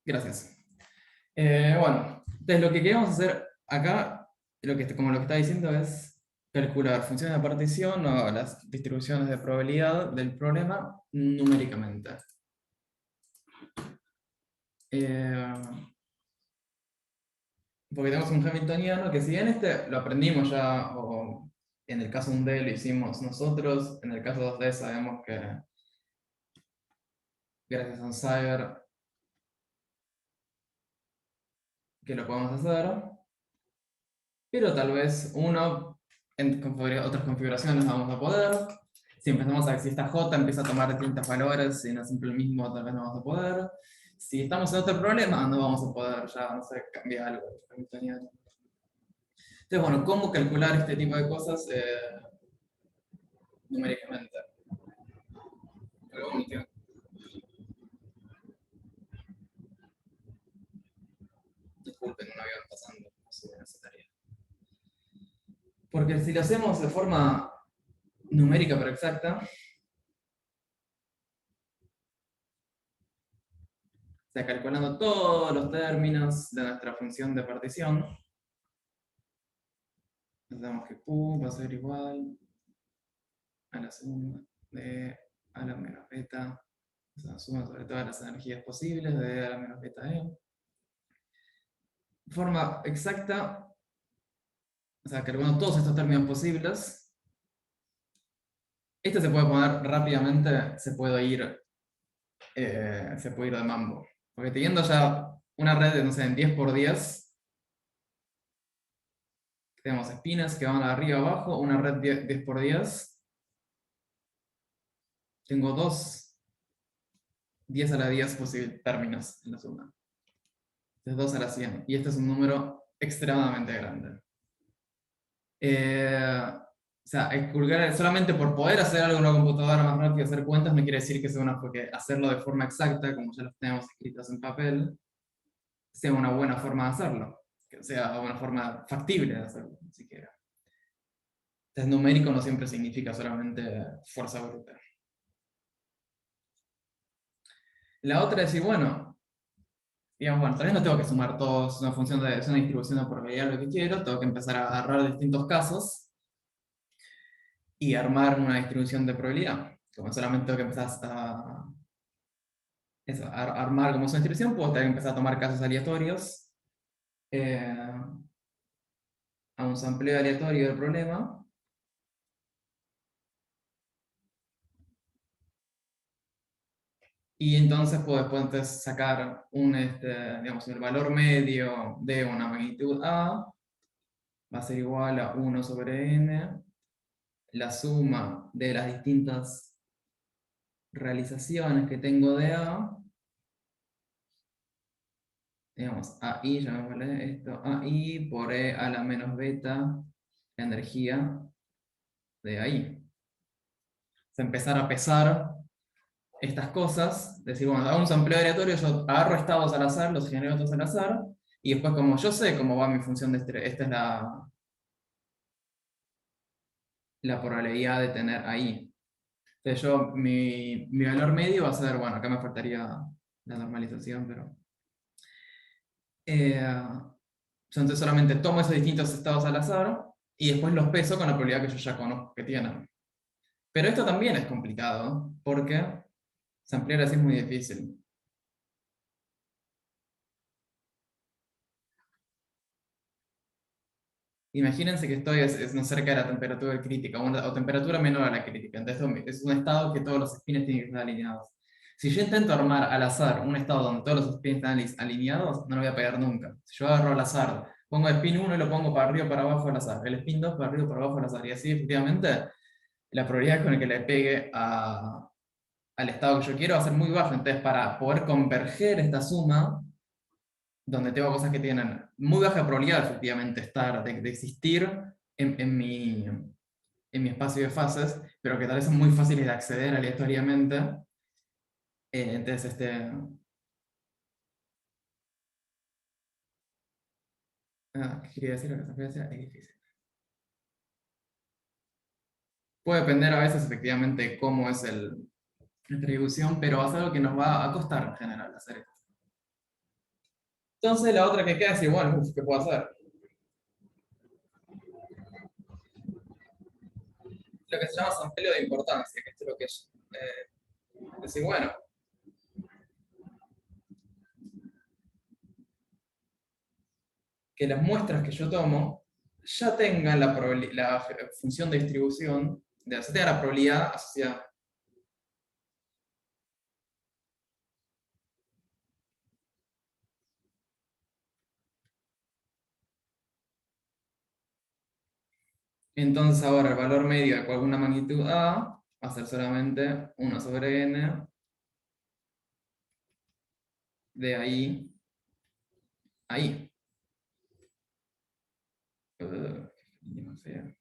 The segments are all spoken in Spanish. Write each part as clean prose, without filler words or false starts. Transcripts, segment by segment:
Gracias. Bueno, entonces lo que queremos hacer acá, como lo que está diciendo, es calcular funciones de partición o las distribuciones de probabilidad del problema numéricamente. Eh, Porque tenemos un hamiltoniano que, si bien este lo aprendimos ya, o en el caso 1D lo hicimos nosotros, en el caso 2D sabemos que gracias a un Sager que lo podemos hacer, pero tal vez en otras configuraciones vamos a poder. Si empezamos si esta J empieza a tomar distintos valores y no es siempre el mismo, tal vez no vamos a poder. Si estamos en otro problema, no vamos a poder ya, no sé, cambiar algo del hamiltoniano. Entonces, bueno, ¿cómo calcular este tipo de cosas numéricamente? Algo único. Disculpen, un avión pasando, no sé, esa tarea. Porque si lo hacemos de forma numérica pero exacta, o sea, calculando todos los términos de nuestra función de partición, sabemos que Q va a ser igual a la suma de a la menos beta, o sea, suma sobre todas las energías posibles de a la menos beta E. De forma exacta, o sea, calculando todos estos términos posibles, este se puede poner rápidamente, se puede ir de mambo. Porque teniendo ya una red de, no sé, en 10 por 10, tenemos espinas que van de arriba abajo, una red 10 por 10, tengo dos 10 a la 10 posibles términos en la suma. Entonces 2 a la 100. Y este es un número extremadamente grande. O sea, solamente por poder hacer algo en una computadora más rápido, hacer cuentas, no quiere decir que sea porque hacerlo de forma exacta, como ya los tenemos escritos en papel, sea una buena forma de hacerlo. Que sea una forma factible de hacerlo, ni siquiera. Entonces, numérico no siempre significa solamente fuerza bruta. La otra es decir, bueno, digamos, bueno, tal vez no tengo que sumar todos, es una distribución de probabilidad lo que quiero, tengo que empezar a agarrar distintos casos y armar una distribución de probabilidad. Como solamente tengo que empezar a armar como es una distribución, puedo tener que empezar a tomar casos aleatorios, a un sampleo aleatorio del problema, y entonces puedo después sacar digamos, el valor medio de una magnitud A va a ser igual a 1 sobre n, la suma de las distintas realizaciones que tengo de A, digamos, AI, llamémosle esto, AI por E a la menos beta, la energía de AI. O sea, empezar a pesar estas cosas, decir, bueno, hago un sampleo aleatorio, yo agarro estados al azar, los genero todos al azar, y después como yo sé cómo va mi función de estrés, esta es la probabilidad de tener ahí. Entonces mi valor medio va a ser, bueno, acá me faltaría la normalización, pero... yo entonces solamente tomo esos distintos estados al azar, y después los peso con la probabilidad que yo ya conozco que tienen. Pero esto también es complicado, porque samplear así es muy difícil. Imagínense que estoy no cerca de la temperatura crítica o temperatura menor a la crítica. Entonces es un estado que todos los spins tienen que estar alineados. Si yo intento armar al azar un estado donde todos los spins están alineados, no lo voy a pegar nunca. Si yo agarro al azar, pongo el spin 1 y lo pongo para arriba o para abajo al azar, el spin 2 para arriba o para abajo al azar, y así efectivamente, la probabilidad con la que le pegue al estado que yo quiero va a ser muy baja. Entonces, para poder converger esta suma, donde tengo cosas que tienen muy baja probabilidad efectivamente de existir en mi espacio de fases, pero que tal vez son muy fáciles de acceder aleatoriamente. Entonces, ¿qué quería decir? Lo que quería decir es difícil. Puede depender a veces efectivamente cómo es la distribución, pero va a ser algo que nos va a costar en general hacer esto. Entonces la otra que queda es igual, uf, ¿qué puedo hacer? Lo que se llama sampleo de importancia, que esto es lo que es decir, bueno, que las muestras que yo tomo ya tengan la función de distribución, de hacer la probabilidad asociada. Entonces ahora el valor medio de alguna magnitud A va a ser solamente 1/n de ahí a ahí. No sé.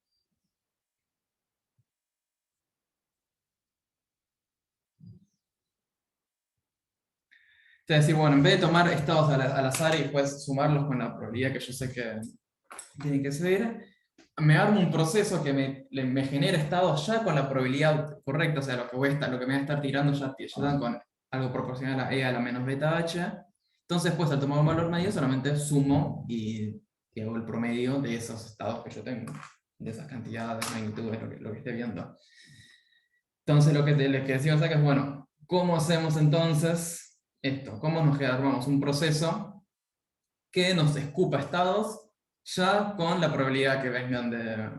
Es decir, bueno, en vez de tomar estados al azar y después sumarlos con la probabilidad que yo sé que tiene que ser, me armo un proceso que me genera estados ya con la probabilidad correcta, o sea, lo que me va a estar tirando ya dan con algo proporcional a e a la menos beta h. Entonces, pues al tomar un valor medio, solamente sumo y hago el promedio de esos estados que yo tengo, de esas cantidades, magnitudes, lo que esté viendo. Entonces, lo que les que decimos acá es, bueno, ¿cómo hacemos entonces esto? ¿Cómo nos armamos un proceso que nos escupa estados ya con la probabilidad que vengan de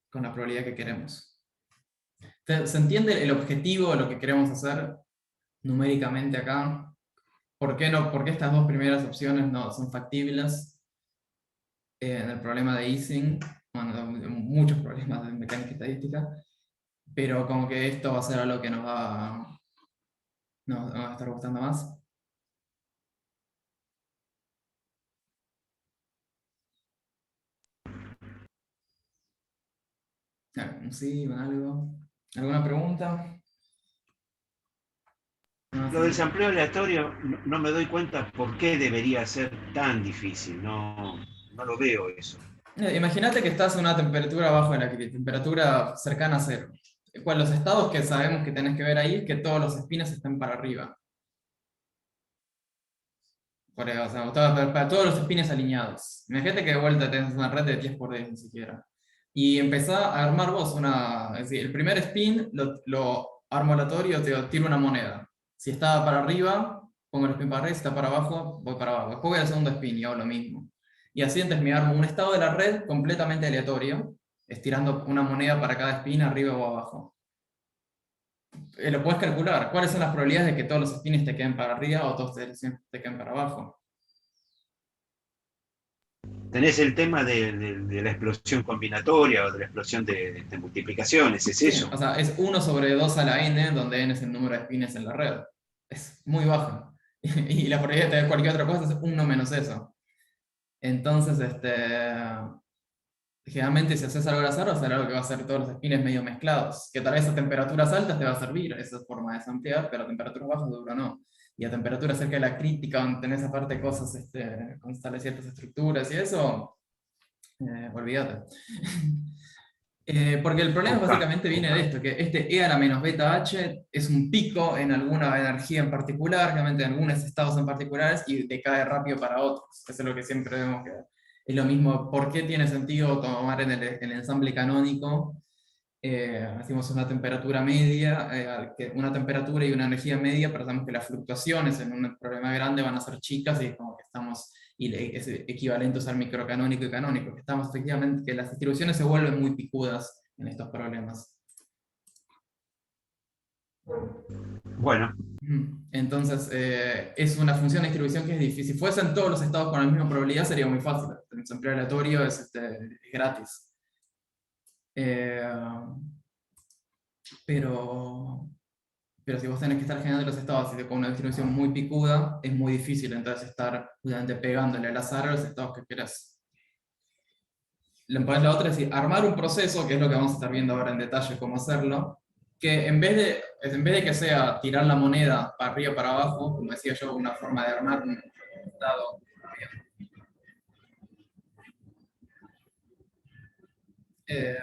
con la probabilidad que queremos? ¿Se entiende el objetivo de lo que queremos hacer numéricamente acá? ¿Por qué, no, por qué estas dos primeras opciones no son factibles en el problema de Ising? Bueno, muchos problemas de mecánica estadística, pero como que esto va a ser algo que nos va a estar gustando más. Claro, sí, algo. ¿Alguna pregunta? No, Lo del sí. sampleo aleatorio no me doy cuenta por qué debería ser tan difícil, no lo veo eso. Imagínate que estás a una temperatura abajo de la temperatura cercana a cero. Los estados que sabemos que tenés que ver ahí es que todos los spins estén para arriba. O sea, para todos los spins alineados. Imagínate que de vuelta tenés una red de 10 por 10 ni siquiera. Y empezá a armar vos una. Es decir, el primer spin lo armo aleatorio, te tiro una moneda. Si está para arriba, pongo el spin para arriba, si está para abajo, voy para abajo. Después voy al segundo spin y hago lo mismo. Y así entonces me armo un estado de la red completamente aleatorio, estirando una moneda para cada spin arriba o abajo. Lo puedes calcular. ¿Cuáles son las probabilidades de que todos los spins te queden para arriba o todos te queden para abajo? Tenés el tema de la explosión combinatoria o de la explosión de multiplicaciones, es Sí, eso. o sea, es 1/2 a la n, donde n es el número de spins en la red. Es muy baja. Y la probabilidad de tener cualquier otra cosa es 1 menos eso. Entonces, generalmente si haces algo al azar, va a ser algo que va a ser todos los spins medio mezclados. Que tal vez a temperaturas altas te va a servir esa forma de samplear, pero a temperaturas bajas seguro no. Y a temperaturas cerca de la crítica, donde tenés aparte cosas con ciertas estructuras y eso, olvídate. Porque el problema Opa, básicamente viene opa. de esto, que este E a la menos beta h es un pico en alguna energía en particular, realmente en algunos estados en particulares, y decae rápido para otros. Eso es lo que siempre vemos que es lo mismo. ¿Por qué tiene sentido tomar en el ensamble canónico? Hacemos una temperatura media, una temperatura y una energía media, pero sabemos que las fluctuaciones en un problema grande van a ser chicas y es como que estamos es equivalente a usar microcanónico y canónico, que estamos efectivamente, que las distribuciones se vuelven muy picudas en estos problemas. Bueno, Entonces, es una función de distribución que es difícil. Si fuesen todos los estados con la misma probabilidad, sería muy fácil. El sampleo aleatorio es gratis. Eh, pero, pero si vos tenés que estar generando los estados con una distribución muy picuda, es muy difícil entonces estar justamente pegándole al azar a los estados que querés. La otra es decir, armar un proceso, que es lo que vamos a estar viendo ahora en detalle cómo hacerlo, que en vez de que sea tirar la moneda para arriba o para abajo, como decía yo, una forma de armar un estado, eh,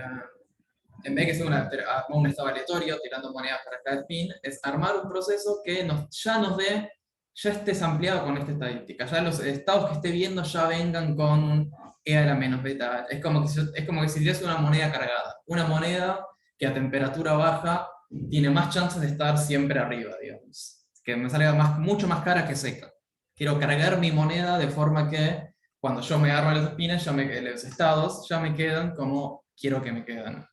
en vez de que sea un estado aleatorio, tirando monedas para cada spin, es armar un proceso que ya nos dé ya esté sampleado con esta estadística. Ya los estados que esté viendo ya vengan con un e a la menos beta. Es como que, es como que si tuviese una moneda cargada. Una moneda que a temperatura baja tiene más chances de estar siempre arriba, digamos. Que me salga mucho más cara que seca. Quiero cargar mi moneda de forma que cuando yo me agarro los spines, los estados ya me quedan como quiero que me quedan.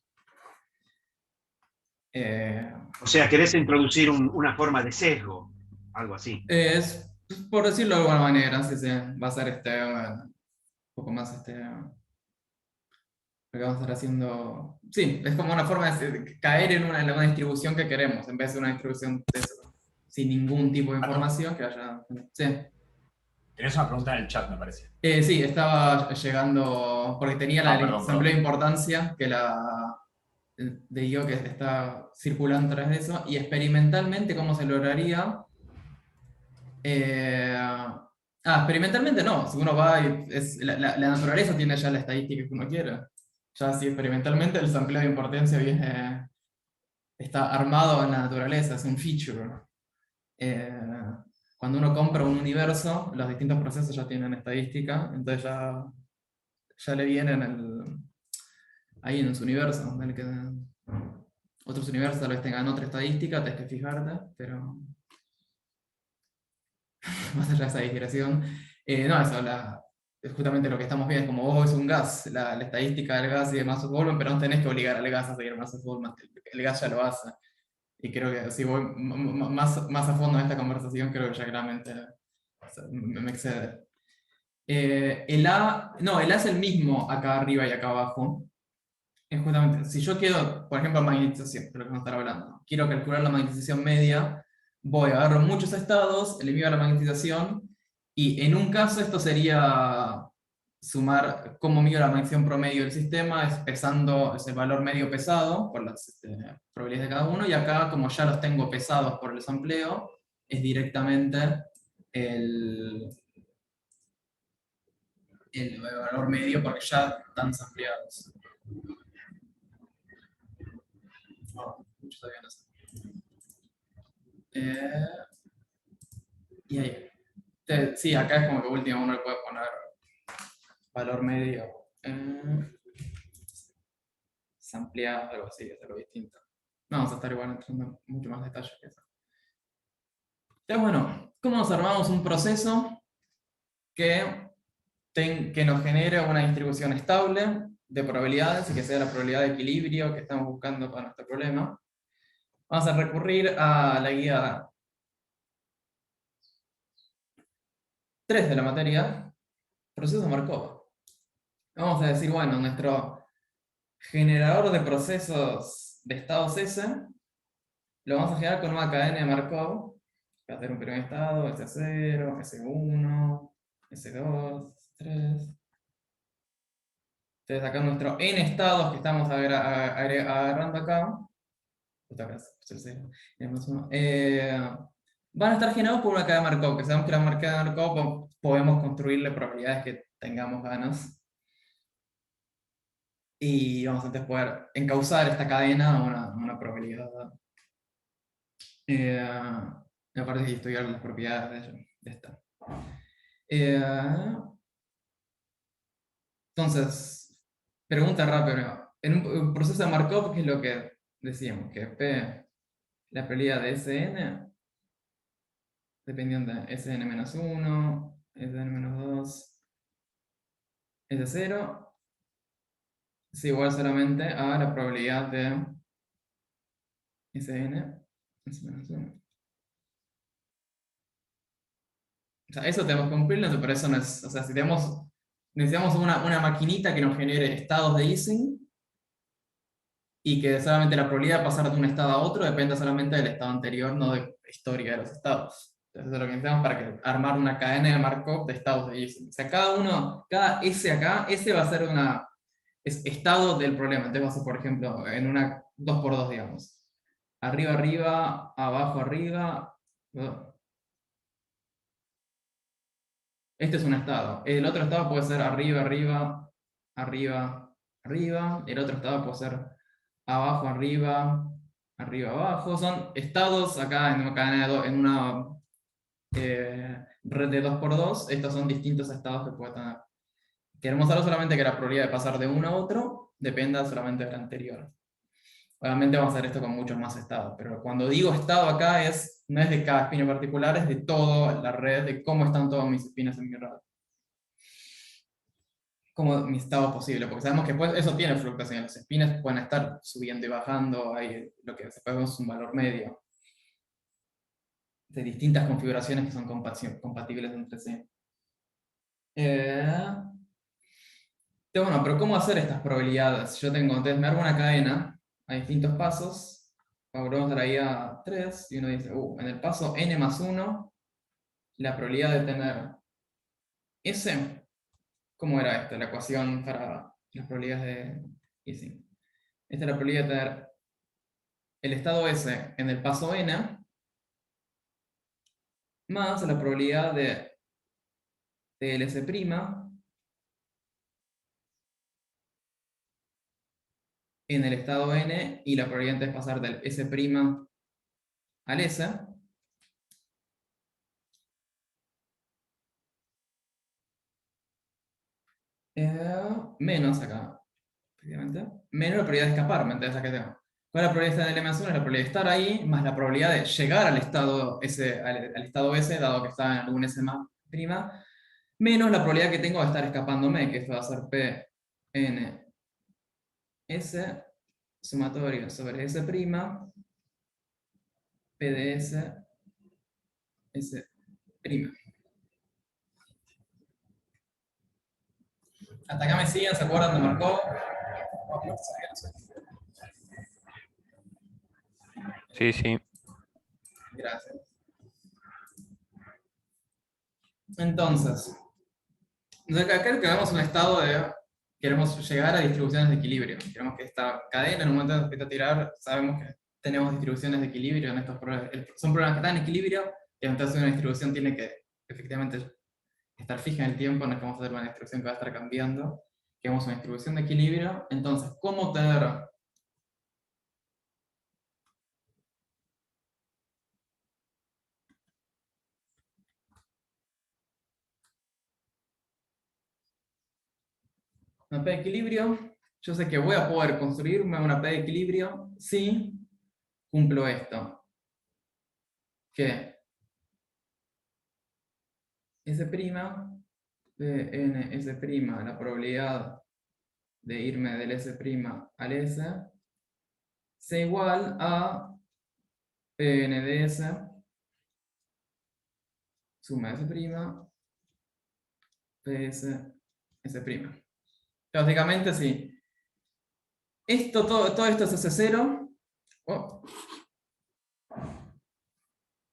O sea, querés introducir una forma de sesgo, algo así. Es, por decirlo de alguna manera, sí, sí, va a ser un poco más lo que vamos a estar haciendo. Sí, es como una forma de caer en una distribución que queremos, en vez de una distribución de eso, sin ningún tipo de Pato, información que haya. Sí. tenés una pregunta en el chat, me parece. Sí, estaba llegando, porque tenía Perdón, sampleo de perdón. importancia que de yo que está circulando a través de eso, y experimentalmente cómo se lograría. Experimentalmente no, si uno va y la naturaleza tiene ya la estadística que uno quiera. Ya si experimentalmente el sampleo de importancia está armado en la naturaleza, es un feature. Eh, Cuando uno compra un universo, los distintos procesos ya tienen estadística, entonces ya le vienen ahí en su universo. En el que otros universos tal vez tengan otra estadística, tienes que fijarte, pero más allá de esa digregación. No, eso, es justamente lo que estamos viendo, es como, es un gas, la estadística del gas y de Mass Volume, pero no tenés que obligar al gas a seguir Mass Volume, el gas ya lo hace. Y creo que si voy más a fondo en esta conversación, creo que ya claramente me excede. El A es el mismo acá arriba y acá abajo. Es justamente, si yo quiero, por ejemplo, magnetización, de lo que vamos a estar hablando, quiero calcular la magnetización media, voy a agarrar muchos estados, le mido la magnetización, y en un caso esto sería sumar cómo mido la magnetización promedio del sistema, es pesando, es el valor medio pesado, por las probabilidades de cada uno, y acá como ya los tengo pesados por el sampleo, es directamente el, el valor medio porque ya están sampleados. Muchos aviones. Y ahí. Sí, acá es como que último uno le puede poner valor medio. Sampleado, algo así, es algo distinto. No vamos a estar igual entrando en mucho más detalle que eso. Entonces, bueno, ¿cómo nos armamos un proceso que, que nos genere una distribución estable de probabilidades y que sea la probabilidad de equilibrio que estamos buscando para nuestro problema? Vamos a recurrir a la guía 3 de la materia, proceso Markov. Vamos a decir, bueno, nuestro generador de procesos de estados S lo vamos a generar con una cadena de Markov, que va a tener un primer estado, S0, S1, S2, S3. Entonces acá nuestro n estados que estamos agarrando acá, van a estar generados por una cadena de Markov, que sabemos que la cadena de Markov podemos construirle probabilidades que tengamos ganas. Y vamos a entonces poder encauzar esta cadena a una probabilidad. Me parece que estudiar algunas propiedades de esta. Entonces, pregunta rápida. En un proceso de Markov, ¿qué es lo que decíamos? Que P, la probabilidad de Sn, dependiendo de Sn-1, Sn-2, S0, es igual solamente a la probabilidad de Sn, S-1. O sea, eso tenemos que cumplirlo, pero eso no es. O sea, si necesitamos una maquinita que nos genere estados de Ising y que solamente la probabilidad de pasar de un estado a otro dependa solamente del estado anterior, no de la historia de los estados. Entonces, eso es lo que necesitamos para armar una cadena de Markov de estados de Ising. O sea, cada S acá, S va a ser es estado del problema. Entonces, va a ser, por ejemplo, en una 2x2, digamos. Arriba, arriba, abajo, arriba. Este es un estado. El otro estado puede ser arriba, arriba, arriba, arriba. El otro estado puede ser abajo, arriba, arriba, abajo. Son estados acá en una cadena en una red de 2×2, estos son distintos estados que puede tener. Queremos algo solamente que la probabilidad de pasar de uno a otro dependa solamente del anterior. Obviamente vamos a hacer esto con muchos más estados, pero cuando digo estado acá no es de cada espina en particular, es de toda la red, de cómo están todos mis espinas en mi red. Como mi estado posible, porque sabemos que eso tiene fluctuación, las espinas pueden estar subiendo y bajando, hay lo que después vemos un valor medio de distintas configuraciones que son compatibles entre sí. Bueno, pero ¿cómo hacer estas probabilidades? Entonces me hago una cadena a distintos pasos, volvemos a ahí a 3, y uno dice, en el paso n+1, la probabilidad de tener S, ¿cómo era esta? La ecuación para las probabilidades de Ising. Esta es la probabilidad de tener el estado S en el paso n, más la probabilidad de TLS' en el estado n, y la probabilidad de pasar del S' al S, menos acá, efectivamente, menos la probabilidad de escaparme. Entonces acá tengo, ¿cuál es la probabilidad de L+1? Es la probabilidad de estar ahí, más la probabilidad de llegar al estado S, dado que está en algún S prima, menos la probabilidad que tengo de estar escapándome, que esto va a ser P n S sumatorio sobre S', P de S, S'. Hasta acá me siguen, ¿se acuerdan de Markov? Sí, sí. Gracias. Entonces, acá lo que vemos es un estado de queremos llegar a distribuciones de equilibrio. Queremos que esta cadena, en un momento que empiece a tirar, sabemos que tenemos distribuciones de equilibrio en estos problemas. Son problemas que están en equilibrio, y entonces una distribución tiene que efectivamente estar fija en el tiempo, no es que vamos a hacer una distribución que va a estar cambiando. Queremos una distribución de equilibrio. Entonces, ¿cómo tener una P de equilibrio? Yo sé que voy a poder construirme una P de equilibrio si cumplo esto. Que S', Pn S', la probabilidad de irme del S' al S, sea igual a Pn de S, suma S', Ps, S'. Básicamente, sí. Todo esto es S0.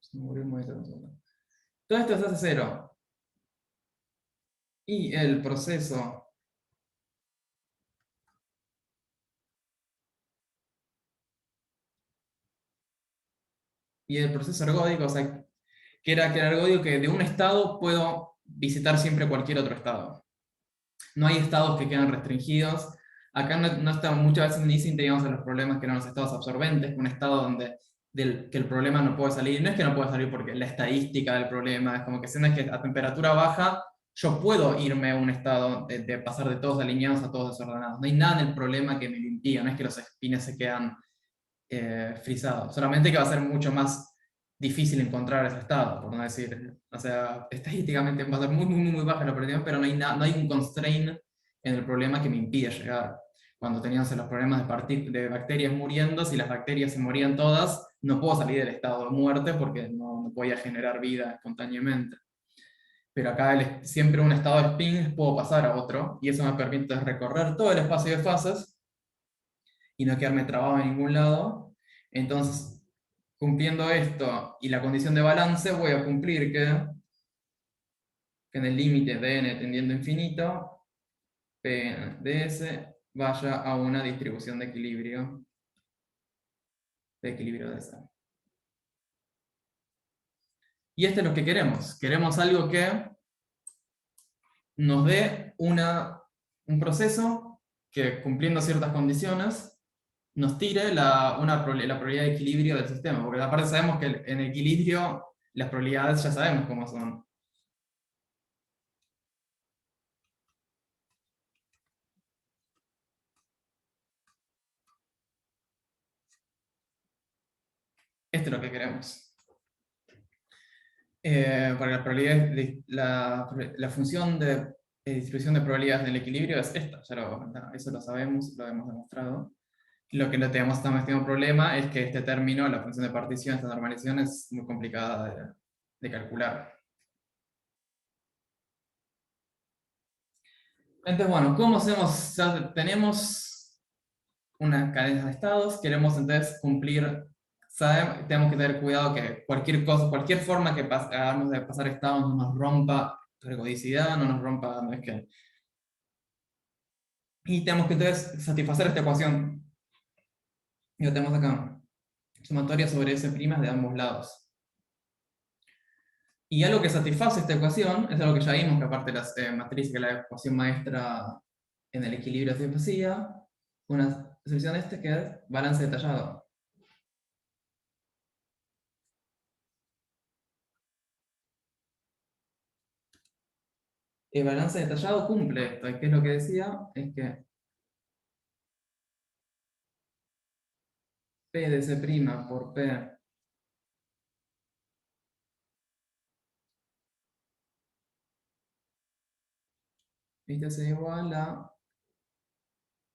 Se me murió el monitor. Todo esto es S0. Y el proceso ergódico, o sea, que era ergódico, que de un estado puedo visitar siempre cualquier otro estado. No hay estados que quedan restringidos. Acá no está, muchas veces en Ising teníamos los problemas que eran los estados absorbentes, un estado donde que el problema no puede salir. No es que no puede salir porque la estadística del problema es como que si no es que a temperatura baja yo puedo irme a un estado de pasar de todos alineados a todos desordenados. No hay nada en el problema que me lo impida, no es que los espines se quedan frisados. Solamente que va a ser mucho más difícil encontrar ese estado, por no decir, o sea, estadísticamente va a ser muy baja la probabilidad, pero no hay un constraint en el problema que me impide llegar. Cuando teníamos los problemas de bacterias muriendo, si las bacterias se morían todas, no puedo salir del estado de muerte porque no podía generar vida espontáneamente. Pero acá siempre un estado de spin puedo pasar a otro, y eso me permite recorrer todo el espacio de fases y no quedarme trabado en ningún lado. Entonces, cumpliendo esto y la condición de balance, voy a cumplir que en el límite de n tendiendo a infinito, P de S vaya a una distribución de equilibrio de S. Y esto es lo que queremos. Queremos algo que nos dé un proceso que, cumpliendo ciertas condiciones, nos tire la probabilidad de equilibrio del sistema, porque aparte sabemos que en equilibrio Las probabilidades ya sabemos cómo son. Esto es lo que queremos. Porque la probabilidad la función de distribución de probabilidades del equilibrio es esta, eso lo sabemos, lo hemos demostrado. Lo que no tenemos este problema es que este término, la función de partición, esta normalización es muy complicada de calcular. Entonces, bueno, ¿cómo hacemos? Ya tenemos una cadena de estados, queremos entonces cumplir, tenemos que tener cuidado que cualquier cosa, cualquier forma que hagamos de pasar estados no nos rompa ergodicidad, no nos rompa, no es que... Y tenemos que entonces satisfacer esta ecuación. Y lo tenemos acá. Sumatoria sobre S' de ambos lados. Y algo que satisface esta ecuación es algo que ya vimos, que aparte de las matrices, que la ecuación maestra en el equilibrio se hacía, una solución que es balance detallado. El balance detallado cumple esto, y que es lo que decía, es que P de C' por P es igual a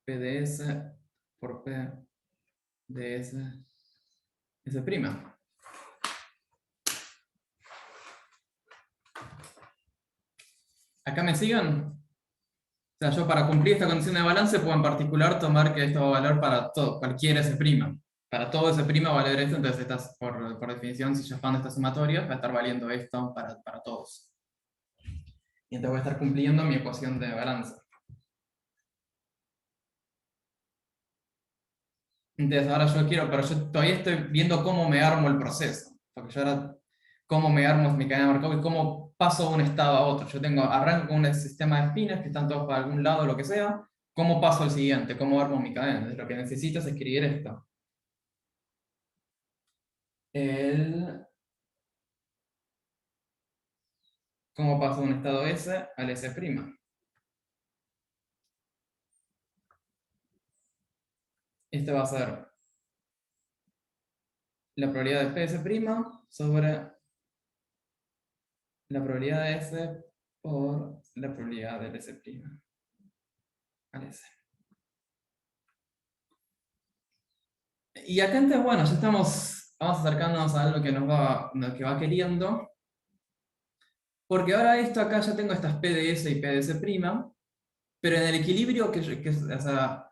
P de S por P de S, S'. ¿Acá me siguen? O sea, yo para cumplir esta condición de balance puedo en particular tomar que esto va a valer para todo, cualquier S'. Para todo S' va a valer esto, entonces estás, por definición, si yo expando esta sumatoria, va a estar valiendo esto para todos. Y entonces voy a estar cumpliendo mi ecuación de balance. Entonces ahora yo quiero, pero yo todavía estoy viendo cómo me armo el proceso. Porque yo ahora, cómo me armo mi cadena de Markov y cómo paso de un estado a otro. Yo arranco con un sistema de espinas que están todos para algún lado, lo que sea. ¿Cómo paso al siguiente? ¿Cómo armo mi cadena? Entonces, lo que necesito es escribir esto. ¿Cómo paso de un estado S al S'? Este va a ser la probabilidad de PS' sobre la probabilidad de S por la probabilidad del S' al S. Y acá entonces, bueno, ya vamos acercándonos a algo que que va queriendo, porque ahora esto acá ya tengo estas P de S y P de S', pero en el equilibrio, o sea,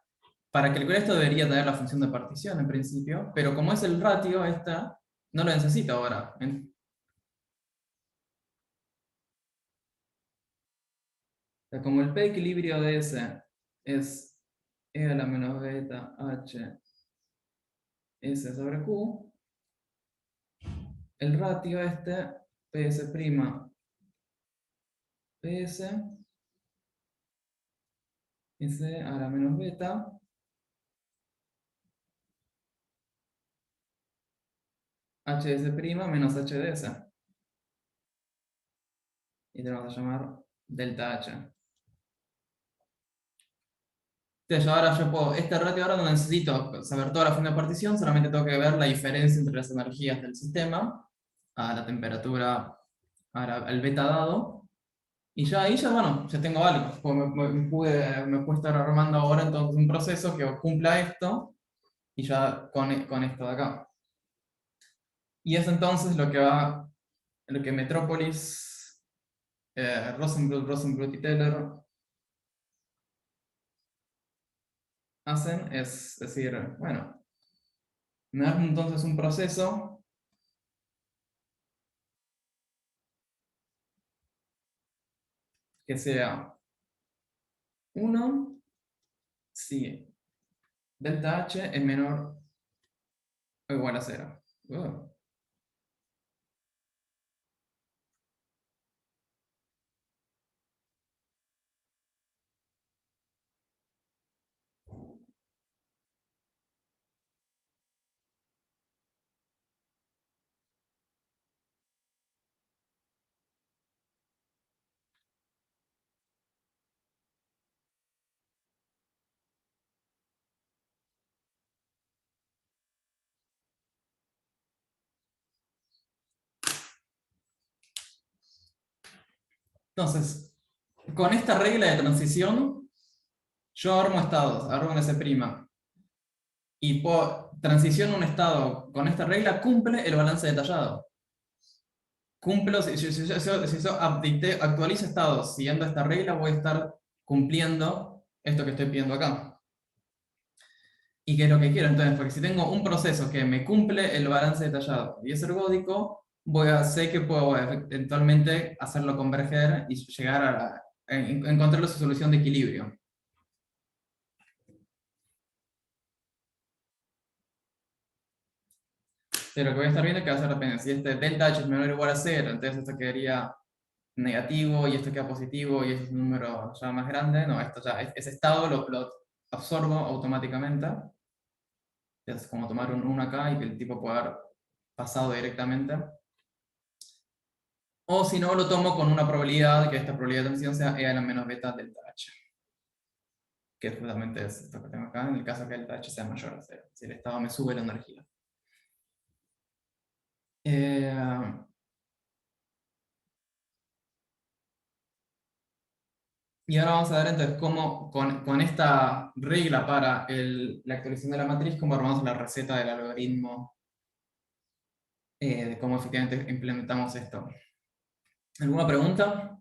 para calcular esto debería tener la función de partición en principio, pero como es el ratio, esta no lo necesito ahora. Sea, como el P equilibrio de S es E a la menos beta H S sobre Q, el ratio PS' PS S a la menos beta HS' menos HDS. Y tenemos que llamar delta H. Entonces ahora yo puedo, este ratio ahora no necesito saber toda la función de partición, solamente tengo que ver la diferencia entre las energías del sistema a la temperatura, al beta dado, y ya ahí bueno, ya tengo algo. Pues me puedo estar armando ahora entonces un proceso que cumpla esto, y ya con esto de acá. Y es entonces lo que Metrópolis, Rosenbluth y Teller hacen, es decir, bueno, me dan entonces un proceso que sea 1 si delta H es menor o igual a 0. Entonces, con esta regla de transición, yo armo estados, armo un S', y transiciono un estado con esta regla, cumple el balance detallado. Cumplo, si yo actualizo estados siguiendo esta regla, voy a estar cumpliendo esto que estoy pidiendo acá. ¿Y qué es lo que quiero? Entonces, porque si tengo un proceso que me cumple el balance detallado y es ergódico, sé que puedo eventualmente hacerlo converger y llegar a encontrar su solución de equilibrio. Pero lo que voy a estar viendo es que va a ser depende. Si este delta h es menor o igual a 0, entonces esto quedaría negativo y esto queda positivo y este es un número ya más grande. No, esto ya, ese estado lo absorbo automáticamente. Es como tomar un 1 acá y que el tipo pueda haber pasado directamente. O si no, lo tomo con una probabilidad, que esta probabilidad de transición sea e a la menos beta delta h. Que justamente es esto que tengo acá, en el caso que delta h sea mayor a 0. Si el estado me sube la energía. Y ahora vamos a ver entonces cómo, con esta regla para la actualización de la matriz, cómo armamos la receta del algoritmo, de cómo efectivamente implementamos esto. ¿Alguna pregunta?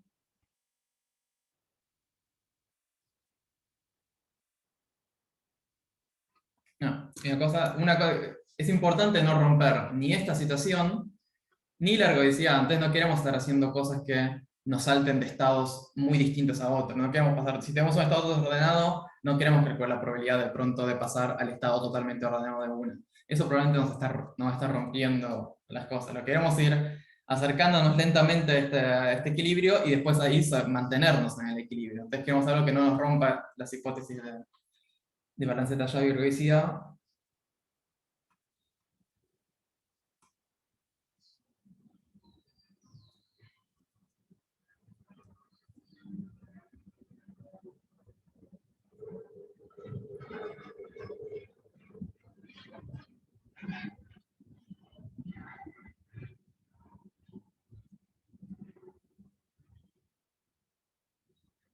No. Es importante no romper ni esta situación, ni la ergodicidad. Antes no queremos estar haciendo cosas que nos salten de estados muy distintos a otros. No queremos pasar, si tenemos un estado desordenado, no queremos calcular la probabilidad de pronto de pasar al estado totalmente ordenado de una. Eso probablemente nos está rompiendo las cosas. Lo queremos ir acercándonos lentamente a este equilibrio y después ahí mantenernos en el equilibrio. Entonces queremos algo que no nos rompa las hipótesis de balance detallado y ergodicidad.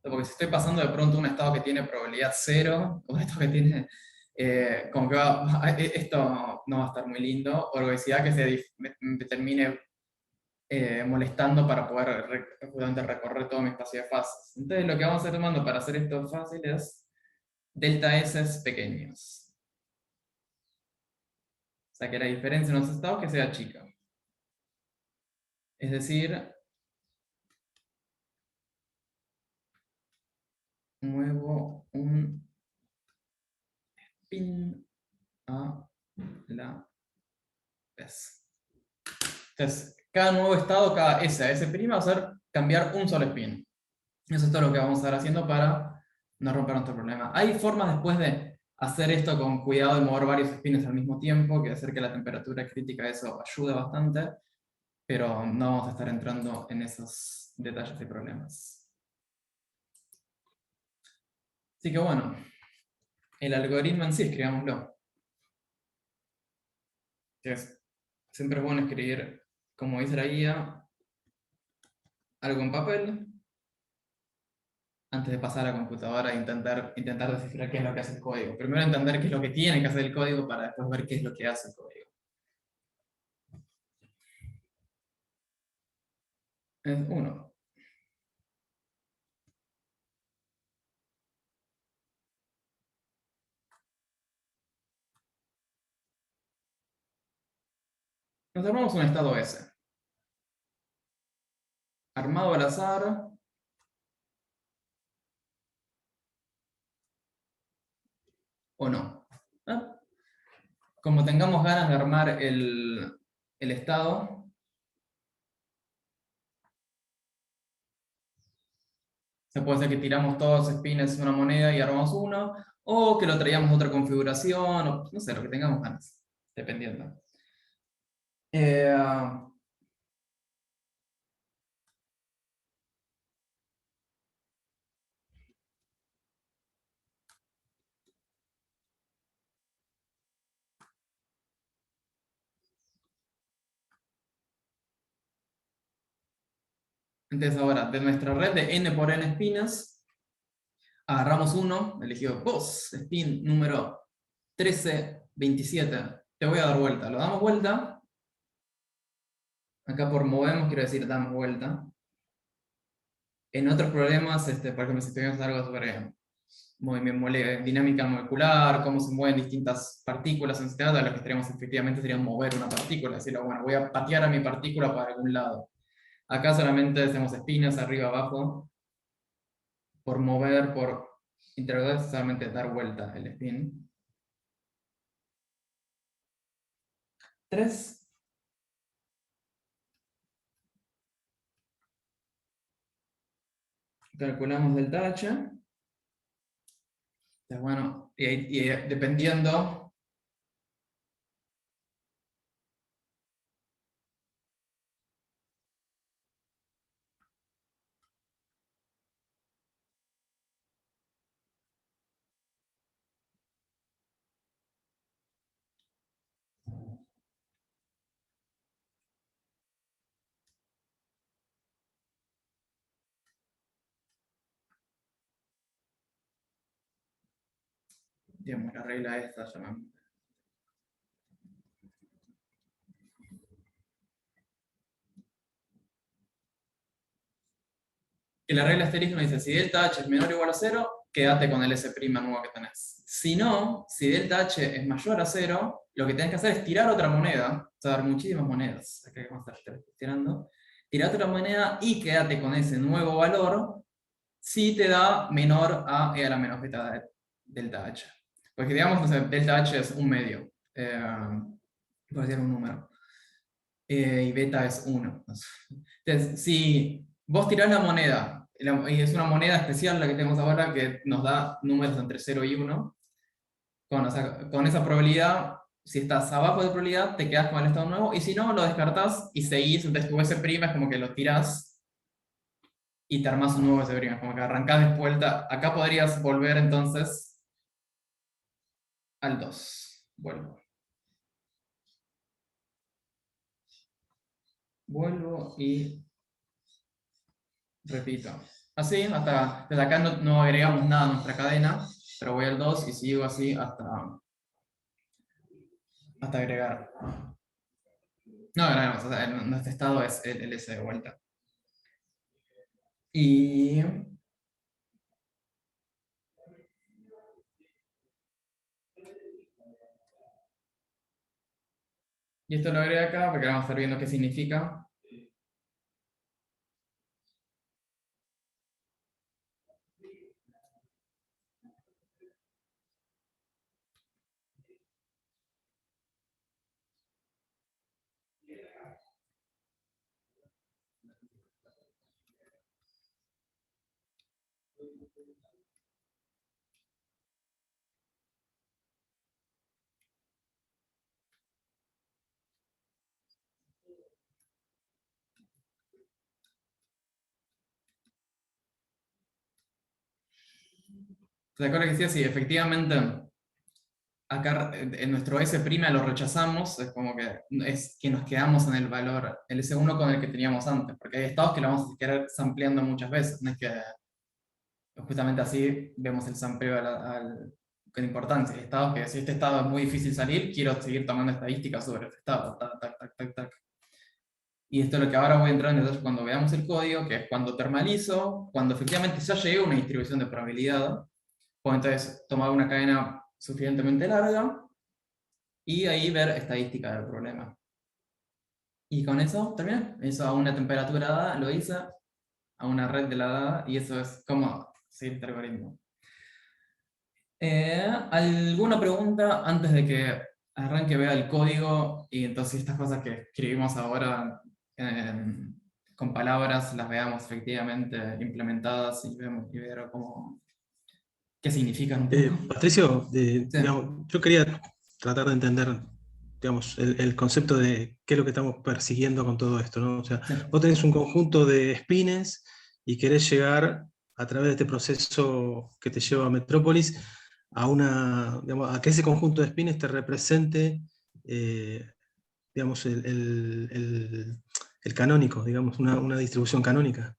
Porque si estoy pasando de pronto un estado que tiene probabilidad cero, o un estado que tiene, como que esto no va a estar muy lindo, o ergodicidad que me termine molestando para poder justamente recorrer todo mi espacio de fases. Entonces lo que vamos a ir tomando para hacer esto fácil es delta S pequeños. O sea que la diferencia en los estados que sea chica. Es decir, muevo un spin a la vez. Entonces, cada nuevo estado, cada S a S' va a ser cambiar un solo spin. Eso es todo lo que vamos a estar haciendo para no romper nuestro problema. Hay formas después de hacer esto con cuidado y mover varios spins al mismo tiempo, que hacer que la temperatura crítica eso ayuda bastante, pero no vamos a estar entrando en esos detalles y problemas. Así que bueno, el algoritmo en sí, escribámoslo. Siempre es bueno escribir, como dice la guía, algo en papel, antes de pasar a la computadora e intentar descifrar qué es lo que hace el código. Primero entender qué es lo que tiene que hacer el código para después ver qué es lo que hace el código. Es uno. Nos armamos un estado S. Armado al azar. O no. ¿Ah? Como tengamos ganas de armar el estado, se puede ser que tiramos todos los spins en una moneda y armamos uno, o que lo traíamos a otra configuración, o no sé, lo que tengamos ganas, dependiendo. Eh, Entonces ahora, de nuestra red de n por n spines, agarramos uno, elegido vos, spin número 1327. Te voy a dar vuelta. Lo damos vuelta. Acá por movemos quiero decir damos vuelta. En otros problemas, por ejemplo, si estudiamos algo sobre dinámica molecular, cómo se mueven distintas partículas en un sistema, lo que estaríamos efectivamente sería mover una partícula, decirlo, bueno, voy a patear a mi partícula para algún lado. Acá solamente hacemos espinas arriba, abajo, por mover, por interrogar, solamente dar vuelta el spin. 3. Calculamos delta H. Entonces, bueno, y dependiendo. Digamos, la regla esta llamamos. Que la regla asterisco nos dice, si delta H es menor o igual a 0, quédate con el S' nuevo que tenés. Si no, si delta H es mayor a 0, lo que tenés que hacer es tirar otra moneda, o sea, dar muchísimas monedas, acá vamos a estar tirando, tirar otra moneda y quédate con ese nuevo valor si te da menor a e a la menos beta de delta H. Porque digamos, no sé, delta H es un medio, puede ser un número, y beta es 1. Entonces, si vos tirás la moneda, y es una moneda especial la que tenemos ahora que nos da números entre 0 y 1, con esa probabilidad, si estás abajo de probabilidad, te quedas con el estado nuevo, y si no, lo descartás y seguís, entonces tu S' es como que lo tirás y te armás un nuevo S', como que arrancás de vuelta. Acá podrías volver entonces al 2. Vuelvo y repito. Así, desde acá no agregamos nada a nuestra cadena, pero voy al 2 y sigo así hasta agregar. No agregamos, o sea, nuestro estado es el S de vuelta. Y esto lo agrego acá porque vamos a estar viendo qué significa. ¿Te acuerdas que decía? Sí, efectivamente, acá en nuestro S' lo rechazamos, es como que nos quedamos en el valor, el S1 con el que teníamos antes, porque hay estados que lo vamos a querer sampleando muchas veces, no es que justamente así vemos el sampleo con importancia. Hay estados que si este estado es muy difícil salir, quiero seguir tomando estadísticas sobre este estado, tac, tac, tac, tac, tac. Y esto es lo que ahora voy a entrar en detalle cuando veamos el código, que es cuando termalizo, cuando efectivamente ya llegué a una distribución de probabilidad, puedo entonces tomar una cadena suficientemente larga y ahí ver estadística del problema. Y con eso terminé. Eso a una temperatura dada lo hice, a una red de la dada, y eso es como seguir este algoritmo. ¿Alguna pregunta antes de que arranque vea el código y entonces estas cosas que escribimos ahora con palabras las veamos efectivamente implementadas y ver qué significan un poco? Patricio, Sí. digamos, yo quería tratar de entender, digamos, el concepto de qué es lo que estamos persiguiendo con todo esto, ¿no? O sea, Sí. vos tenés un conjunto de spines y querés llegar a través de este proceso que te lleva a Metrópolis digamos, a que ese conjunto de spines te represente, digamos, el canónico, digamos, una distribución canónica.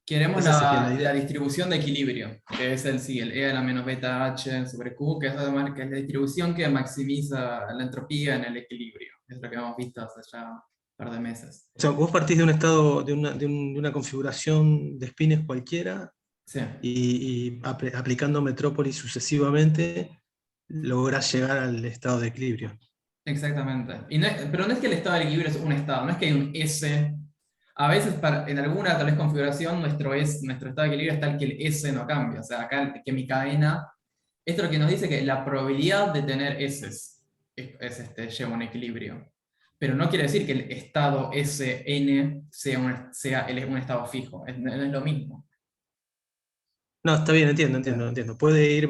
Queremos Esa sería la la idea. distribución de equilibrio, que es el E a la menos beta H sobre Q, que es que es la distribución que maximiza la entropía en el equilibrio. Es lo que hemos visto hace ya un par de meses. O sea, vos partís de un estado, de una configuración de spines cualquiera Sí, y aplicando Metrópolis sucesivamente lográs llegar al estado de equilibrio. exactamente. Pero no es que el estado de equilibrio es un estado, no es que hay un S. A veces en alguna tal vez configuración nuestro estado de equilibrio es tal que el S no cambia. O sea, acá que mi cadena, esto es lo que nos dice que la probabilidad de tener S lleva un equilibrio. Pero no quiere decir que el estado Sn sea un estado fijo, no es lo mismo. No, está bien, entiendo. Puede ir,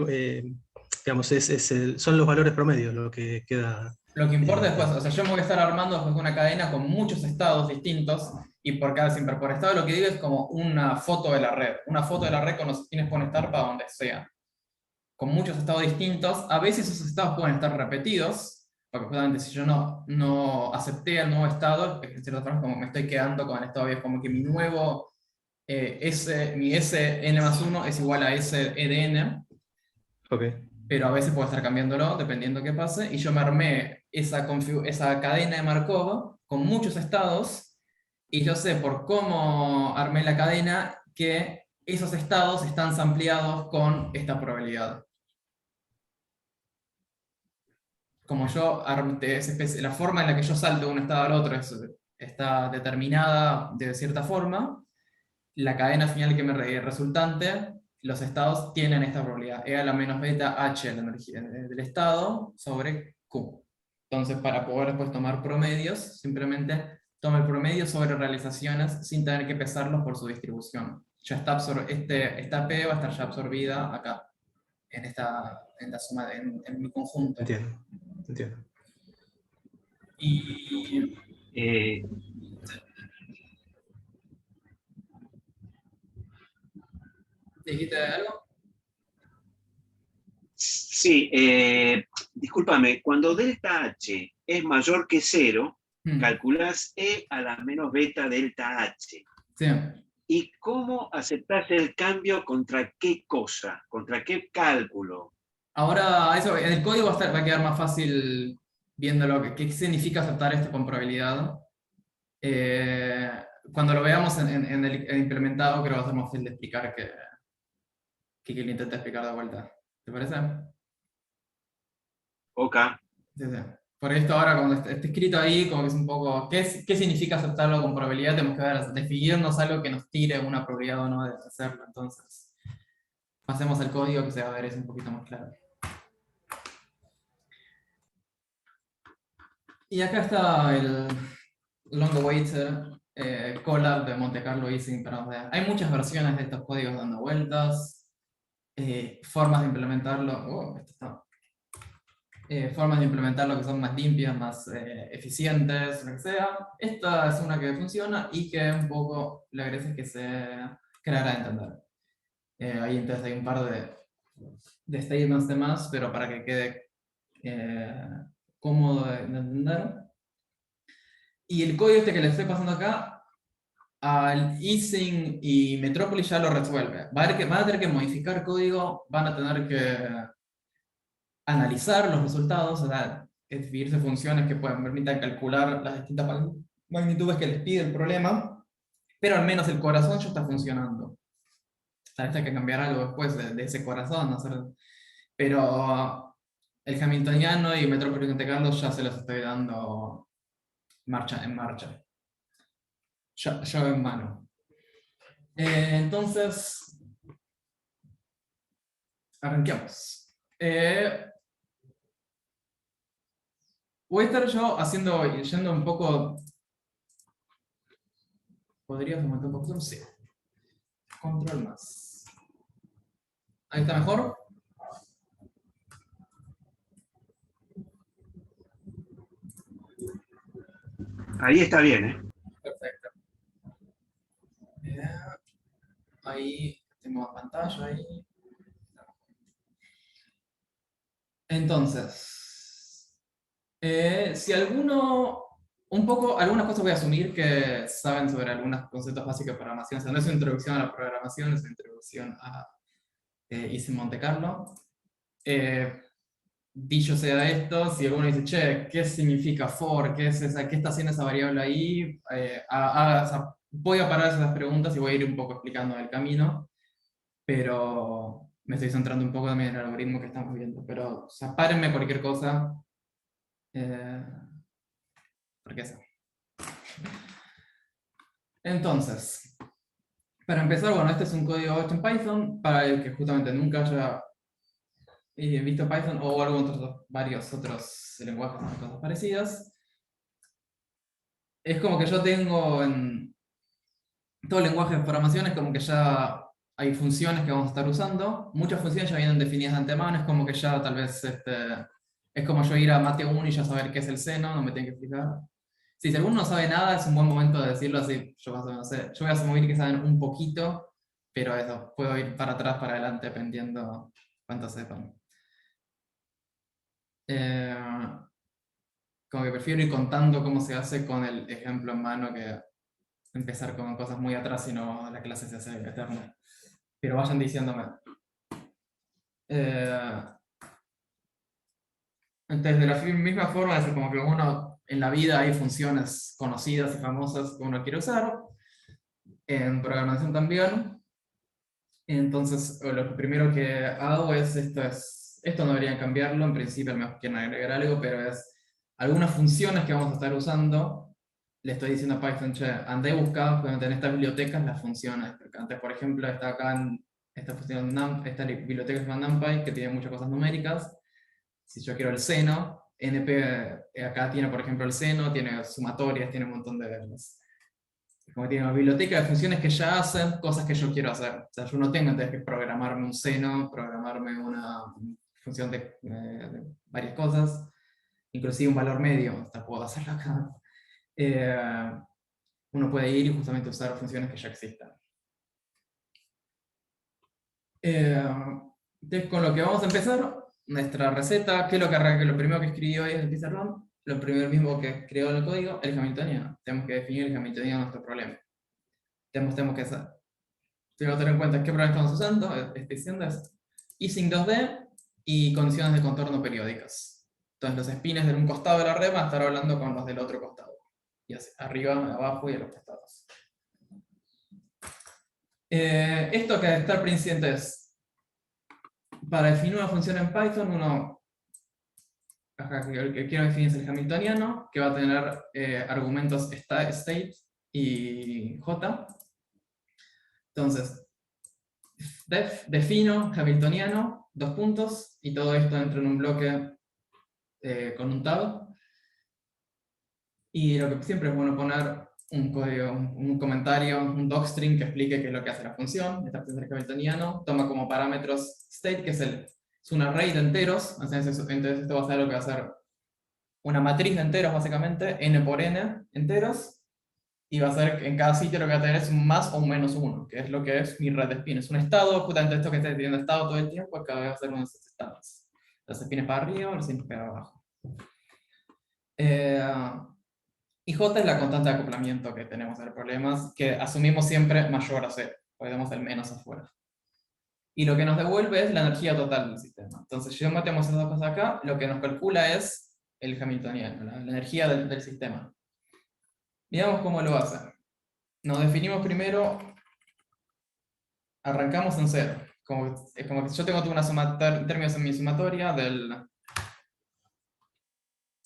digamos, son los valores promedios lo que queda. Lo que importa eh, después, o sea, yo me voy a estar armando después una cadena con muchos estados distintos y siempre por estado lo que digo es como una foto de la red. Una foto de la red con los spines pueden estar para donde sea. Con muchos estados distintos, a veces esos estados pueden estar repetidos, porque justamente si yo no acepté el nuevo estado, en cierta forma como me estoy quedando con el estado viejo, como que mi nuevo mi Sn+1 es igual a Seden, ok. pero a veces puedo estar cambiándolo dependiendo qué pase, y yo me armé esa cadena de Markov con muchos estados, y yo sé por cómo armé la cadena que esos estados están sampleados con esta probabilidad. Como yo la forma en la que yo salto de un estado al otro está determinada de cierta forma, la cadena final que me resultante, los estados tienen esta probabilidad, E a la menos beta H, la energía del estado, sobre Q. Entonces, para poder después tomar promedios, simplemente tomo el promedio sobre realizaciones sin tener que pesarlos por su distribución. Ya está esta P va a estar ya absorbida acá, en la suma, en mi conjunto. Entiendo. Y Eh, ¿dijiste algo? sí, discúlpame, cuando delta H es mayor que 0, calculás E a la menos beta delta H. Sí. ¿Y cómo aceptás el cambio contra qué cosa? ¿Contra qué cálculo? Ahora, eso, en el código va a quedar más fácil viendo qué significa aceptar esto con probabilidad. Eh, Cuando lo veamos en el implementado, creo que va a ser más fácil de explicar que lo intente explicar de vuelta. ¿Te parece? Ok. Sí, sí. Por esto ahora, cuando esté escrito ahí, como que es un poco, ¿qué significa aceptarlo con probabilidad? Tenemos que ver, definirnos algo que nos tire una probabilidad o no de hacerlo. Entonces, pasemos al código que se va a ver es un poquito más claro. Y acá está el long awaited collab de Monte Carlo Ising. Hay muchas versiones de estos códigos dando vueltas, formas de implementarlo. Formas de implementarlo que son más limpias, más eficientes, lo que sea. Esta es una que funciona y que un poco la gracia es que se creará a entender. Ahí entonces hay un par de statements de más, pero para que quede cómodo de entender. Y el código este que les estoy pasando acá, al Ising y Metropolis ya lo resuelve. Van a tener que modificar código, van a tener que analizar los resultados, o sea, escribirse funciones que permitan calcular las distintas magnitudes que les pide el problema, pero al menos el corazón ya está funcionando. Tal vez hay que cambiar algo después de ese corazón, ¿no? Pero el hamiltoniano y Metropolis Monte Carlo ya se los estoy dando en marcha. Ya en mano. Entonces, arranquemos. Voy a estar yo yendo un poco. ¿Podrías aumentar un poco? Sí. Control más. Ahí está mejor. Ahí está bien, ¿eh? Perfecto. Ahí tengo más pantalla ahí. Entonces, si alguno un poco, algunas cosas voy a asumir que saben sobre algunos conceptos básicos de programación. O sea, no es una introducción a la programación, es una introducción a hice en Monte Carlo. Dicho sea esto, si alguno dice, che, ¿qué significa for? ¿Qué es esa? ¿Qué está haciendo esa variable ahí? O sea, voy a parar esas preguntas y voy a ir un poco explicando el camino, pero me estoy centrando un poco también en el algoritmo que estamos viendo. Pero, o sea, párenme cualquier cosa, porque eso. Entonces, para empezar, bueno, este es un código hecho en Python, para el que justamente nunca haya visto Python o varios otros lenguajes con cosas parecidas. Es como que yo tengo en todo lenguaje de programación, es como que ya hay funciones que vamos a estar usando. Muchas funciones ya vienen definidas de antemano, es como que ya tal vez es como yo ir a Mate 1 y ya saber qué es el seno, no me tienen que explicar. Sí, si alguno no sabe nada, es un buen momento de decirlo así. Yo más o menos sé. Yo voy a asumir que saben un poquito, pero eso, puedo ir para atrás, para adelante, dependiendo cuánto sepan. Como que prefiero ir contando cómo se hace con el ejemplo en mano que empezar con cosas muy atrás, si no la clase se hace eterna. Pero vayan diciéndome. Entonces, de la misma forma, es como que uno en la vida hay funciones conocidas y famosas que uno quiere usar, en programación también. Entonces, lo primero que hago es esto no debería cambiarlo, en principio me quieren agregar algo, pero es algunas funciones que vamos a estar usando, le estoy diciendo a Python, che, andé buscando en estas bibliotecas las funciones, porque antes, por ejemplo, está acá en esta función, esta biblioteca que se llama NumPy, que tiene muchas cosas numéricas. Si yo quiero el seno, NP acá tiene, por ejemplo, el seno, tiene sumatorias, tiene un montón de como tiene una biblioteca de funciones que ya hacen cosas que yo quiero hacer. O sea, yo no tengo entonces que programarme un seno, programarme una función de varias cosas, inclusive un valor medio, hasta puedo hacerlo acá. Uno puede ir y justamente usar funciones que ya existan. Entonces, con lo que vamos a empezar, nuestra receta, ¿qué es lo primero que escribí hoy en el pizarrón? Lo primero mismo que creó en el código, el hamiltoniano. Tenemos que definir el hamiltoniano de nuestro problema. Tenemos que hacer. Tengo que tener en cuenta qué problema estamos usando. Estoy diciendo es Ising 2D y condiciones de contorno periódicas. Entonces los spines de un costado de la red van a estar hablando con los del otro costado. Y así, arriba, abajo y a los costados. Esto que debe estar presente es, para definir una función en Python, el que quiero definir es el hamiltoniano, que va a tener argumentos state y j. Entonces, defino hamiltoniano, 2 puntos, y todo esto entra en un bloque con un tab. Y lo que siempre es bueno poner un código, un comentario, un docstring que explique qué es lo que hace la función. Esta función del hamiltoniano toma como parámetros state, que es un array de enteros. Entonces esto va a ser lo que va a ser una matriz de enteros, básicamente, n por n enteros. Y va a ser, en cada sitio lo que va a tener es un más o un menos 1, que es lo que es mi red de spines. Es un estado, justamente esto que está teniendo estado todo el tiempo, acá va a ser uno de esos estados. Los spines para arriba, los spines para abajo. Y J es la constante de acoplamiento que tenemos en los problemas, que asumimos siempre mayor a 0, porque tenemos el menos afuera. Y lo que nos devuelve es la energía total del sistema. Entonces, si metemos esas dos cosas acá, lo que nos calcula es el hamiltoniano, la energía del sistema. Digamos cómo lo hace. Nos definimos primero, arrancamos en 0. Es como que yo tengo términos en mi sumatoria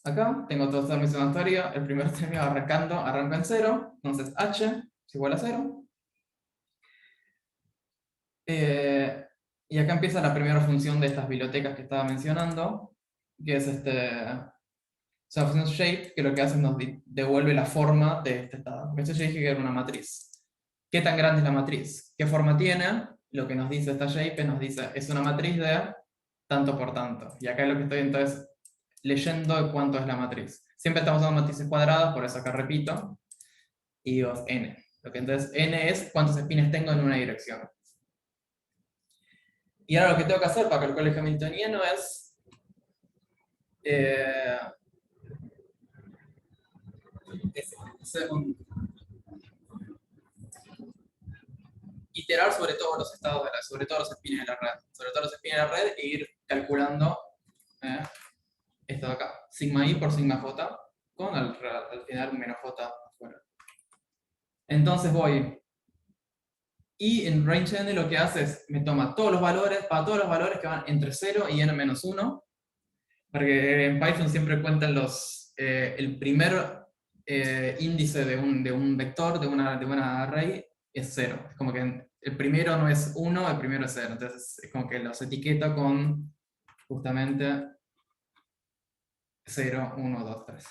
acá, tengo todos en mi sumatoria, el primer término arranca en 0, entonces h es igual a 0. Y acá empieza la primera función de estas bibliotecas que estaba mencionando, que es la función shape, que lo que hace es nos devuelve la forma de este estado. Esto yo dije que era una matriz. ¿Qué tan grande es la matriz? ¿Qué forma tiene? Lo que nos dice esta shape nos dice, es una matriz de tanto por tanto. Y acá es lo que estoy entonces leyendo cuánto es la matriz. Siempre estamos usando matrices cuadradas, por eso acá repito, y digo n. Lo que entonces n es cuántos spines tengo en una dirección. Y ahora lo que tengo que hacer para calcular el hamiltoniano es iterar sobre todos los estados, sobre todos los spins de la red. Sobre todos los spins de la red e ir calculando esto de acá. Sigma i por sigma j, con al final un menos j afuera. Entonces voy. Y en range lo que hace es, me toma todos los valores, para todos los valores que van entre 0 y n-1, porque en Python siempre cuentan el primer índice de un vector, de una array, es 0. Es como que el primero no es 1, el primero es 0. Entonces es como que los etiqueta con justamente 0, 1, 2, 3.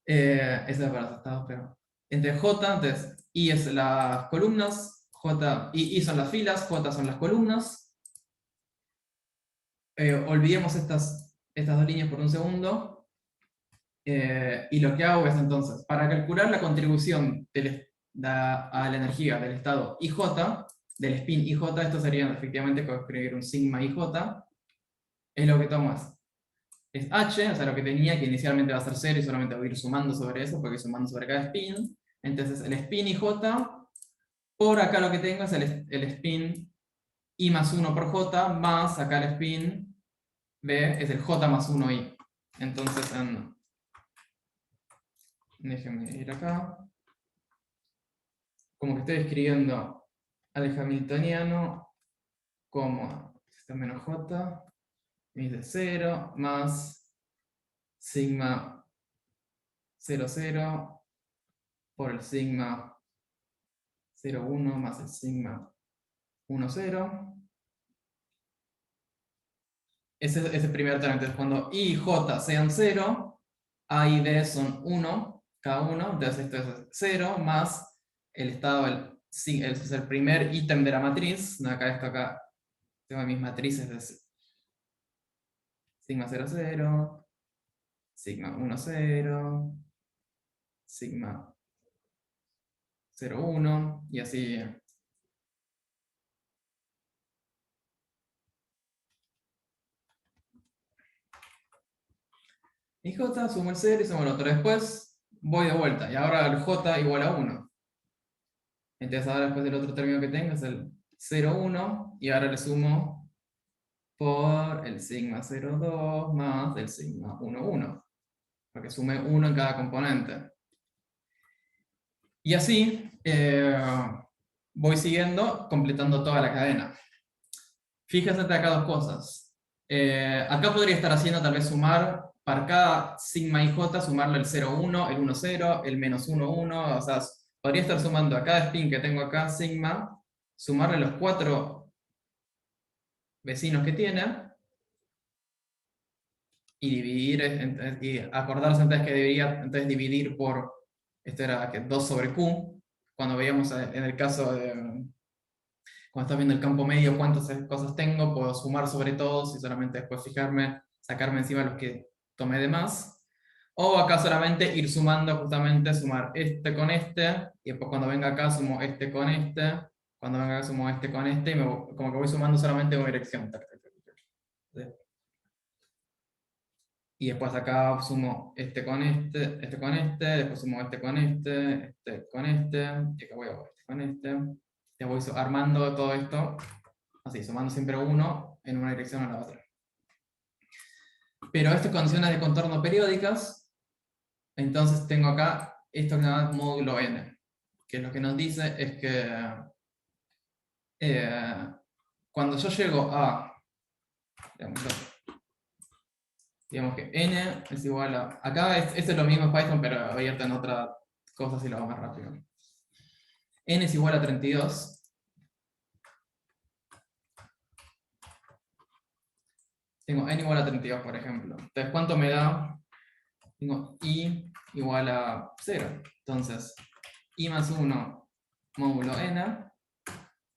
Eso es para los estados, pero entre J, entonces I es las columnas, I son las filas, J son las columnas. Olvidemos estas dos líneas por un segundo. Y lo que hago es entonces, para calcular la contribución a la energía del estado IJ, del spin IJ, esto sería efectivamente escribir un sigma IJ, es lo que tomo es H, o sea, lo que tenía, que inicialmente va a ser 0 y solamente voy a ir sumando sobre eso, porque sumando sobre cada spin. Entonces el spin IJ, por acá lo que tengo es el spin I más 1 por J, más acá el spin B es el J más 1I. Entonces, déjenme ir acá. Como que estoy escribiendo al hamiltoniano como esto menos J, y de 0, más sigma 0, 0, por el sigma 0, 1, más el sigma 1, 0. Ese es el primer término. Entonces, cuando I y J sean 0, A y D son 1, cada uno. Entonces, esto es 0 más el estado, es el primer ítem de la matriz. Acá tengo mis matrices de sigma 0, 0, sigma 1, 0, sigma 0, 1, y así. Y J, sumo el 0 y sumo el otro. Después voy de vuelta, y ahora el J igual a 1. Entonces ahora después del otro término que tengo es el 0, 1, y ahora le sumo por el sigma 0, 2 más el sigma 1, 1. Porque sume 1 en cada componente. Y así voy siguiendo, completando toda la cadena. Fíjense acá dos cosas. Acá podría estar haciendo tal vez sumar, para cada sigma IJ, sumarle el 0, 1, el 1, 0, el menos 1, 1, o sea, podría estar sumando a cada spin que tengo acá, sigma, sumarle los 4 vecinos que tiene, y dividir, y acordarse entonces que debería entonces dividir por, esto era 2 sobre Q, cuando veíamos en el caso de, cuando estás viendo el campo medio, cuántas cosas tengo, puedo sumar sobre todos y solamente después fijarme, sacarme encima los que tomé de más. O acá solamente ir sumando, justamente sumar este con este, y después cuando venga acá sumo este con este, cuando venga acá sumo este con este, y como que voy sumando solamente en una dirección. Y después acá sumo este con este con este, después sumo este con este con este, y acá voy a este con este. Ya voy armando todo esto, así, sumando siempre uno en una dirección o en la otra. Pero estas condiciones de contorno periódicas, entonces tengo acá esto que se llama módulo n, que lo que nos dice es que cuando yo llego a, digamos que n es igual a, acá esto es lo mismo en Python, pero abierto en otras cosas y lo hago más rápido. N es igual a 32. Tengo n igual a 32, por ejemplo. Entonces, ¿cuánto me da? Tengo i igual a 0. Entonces, i más 1 módulo n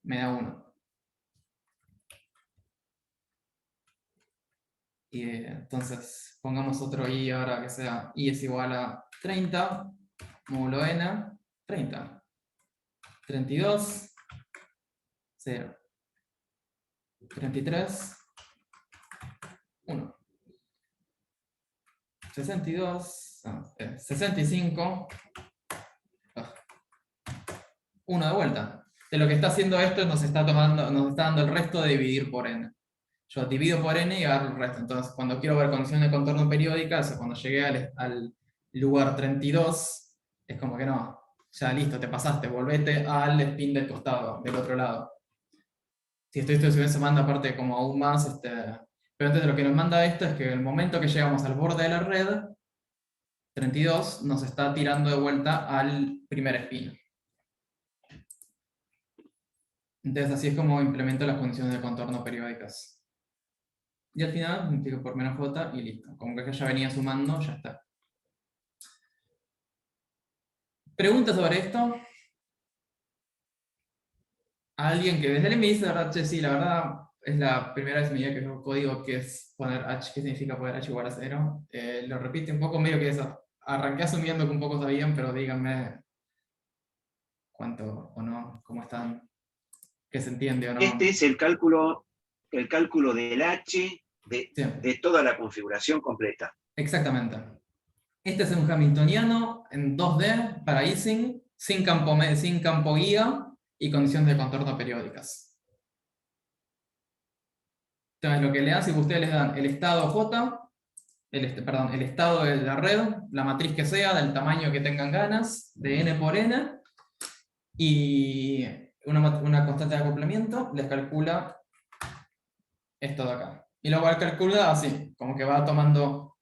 me da 1. Y entonces, pongamos otro i ahora que sea i es igual a 30 módulo n, 30. 32, 0. 33, 1. 62, 65. 1 de vuelta. De lo que está haciendo esto es nos está dando el resto de dividir por n. Yo divido por n y agarro el resto. Entonces, cuando quiero ver condiciones de contorno periódicas, o cuando llegué al lugar 32, es como que no, ya listo, te pasaste, volvete al spin del costado, del otro lado. Si esto se manda aparte como aún más, pero entonces lo que nos manda esto es que el momento que llegamos al borde de la red, 32 nos está tirando de vuelta al primer spin. Entonces así es como implemento las condiciones de contorno periódicas. Y al final multiplico por menos j y listo. Como que ya venía sumando, ya está. ¿Preguntas sobre esto? Alguien que desde el me dice, la verdad, che, sí, la verdad, es la primera vez en mi vida que veo código que es poner h, ¿qué significa poner h igual a 0? Lo repite un poco medio que eso. Arranqué asumiendo que un poco sabían, pero díganme cuánto o no, cómo están, qué se entiende o no. Este es el cálculo del h Sí, de toda la configuración completa. exactamente. Este es un hamiltoniano en 2D para Ising, sin campo guía y condiciones de contorno periódicas. Entonces lo que le dan, si ustedes les dan el estado J, el estado de la red, la matriz que sea, del tamaño que tengan ganas, de n por n, y una constante de acoplamiento, les calcula esto de acá. Y luego calcula así, como que va tomando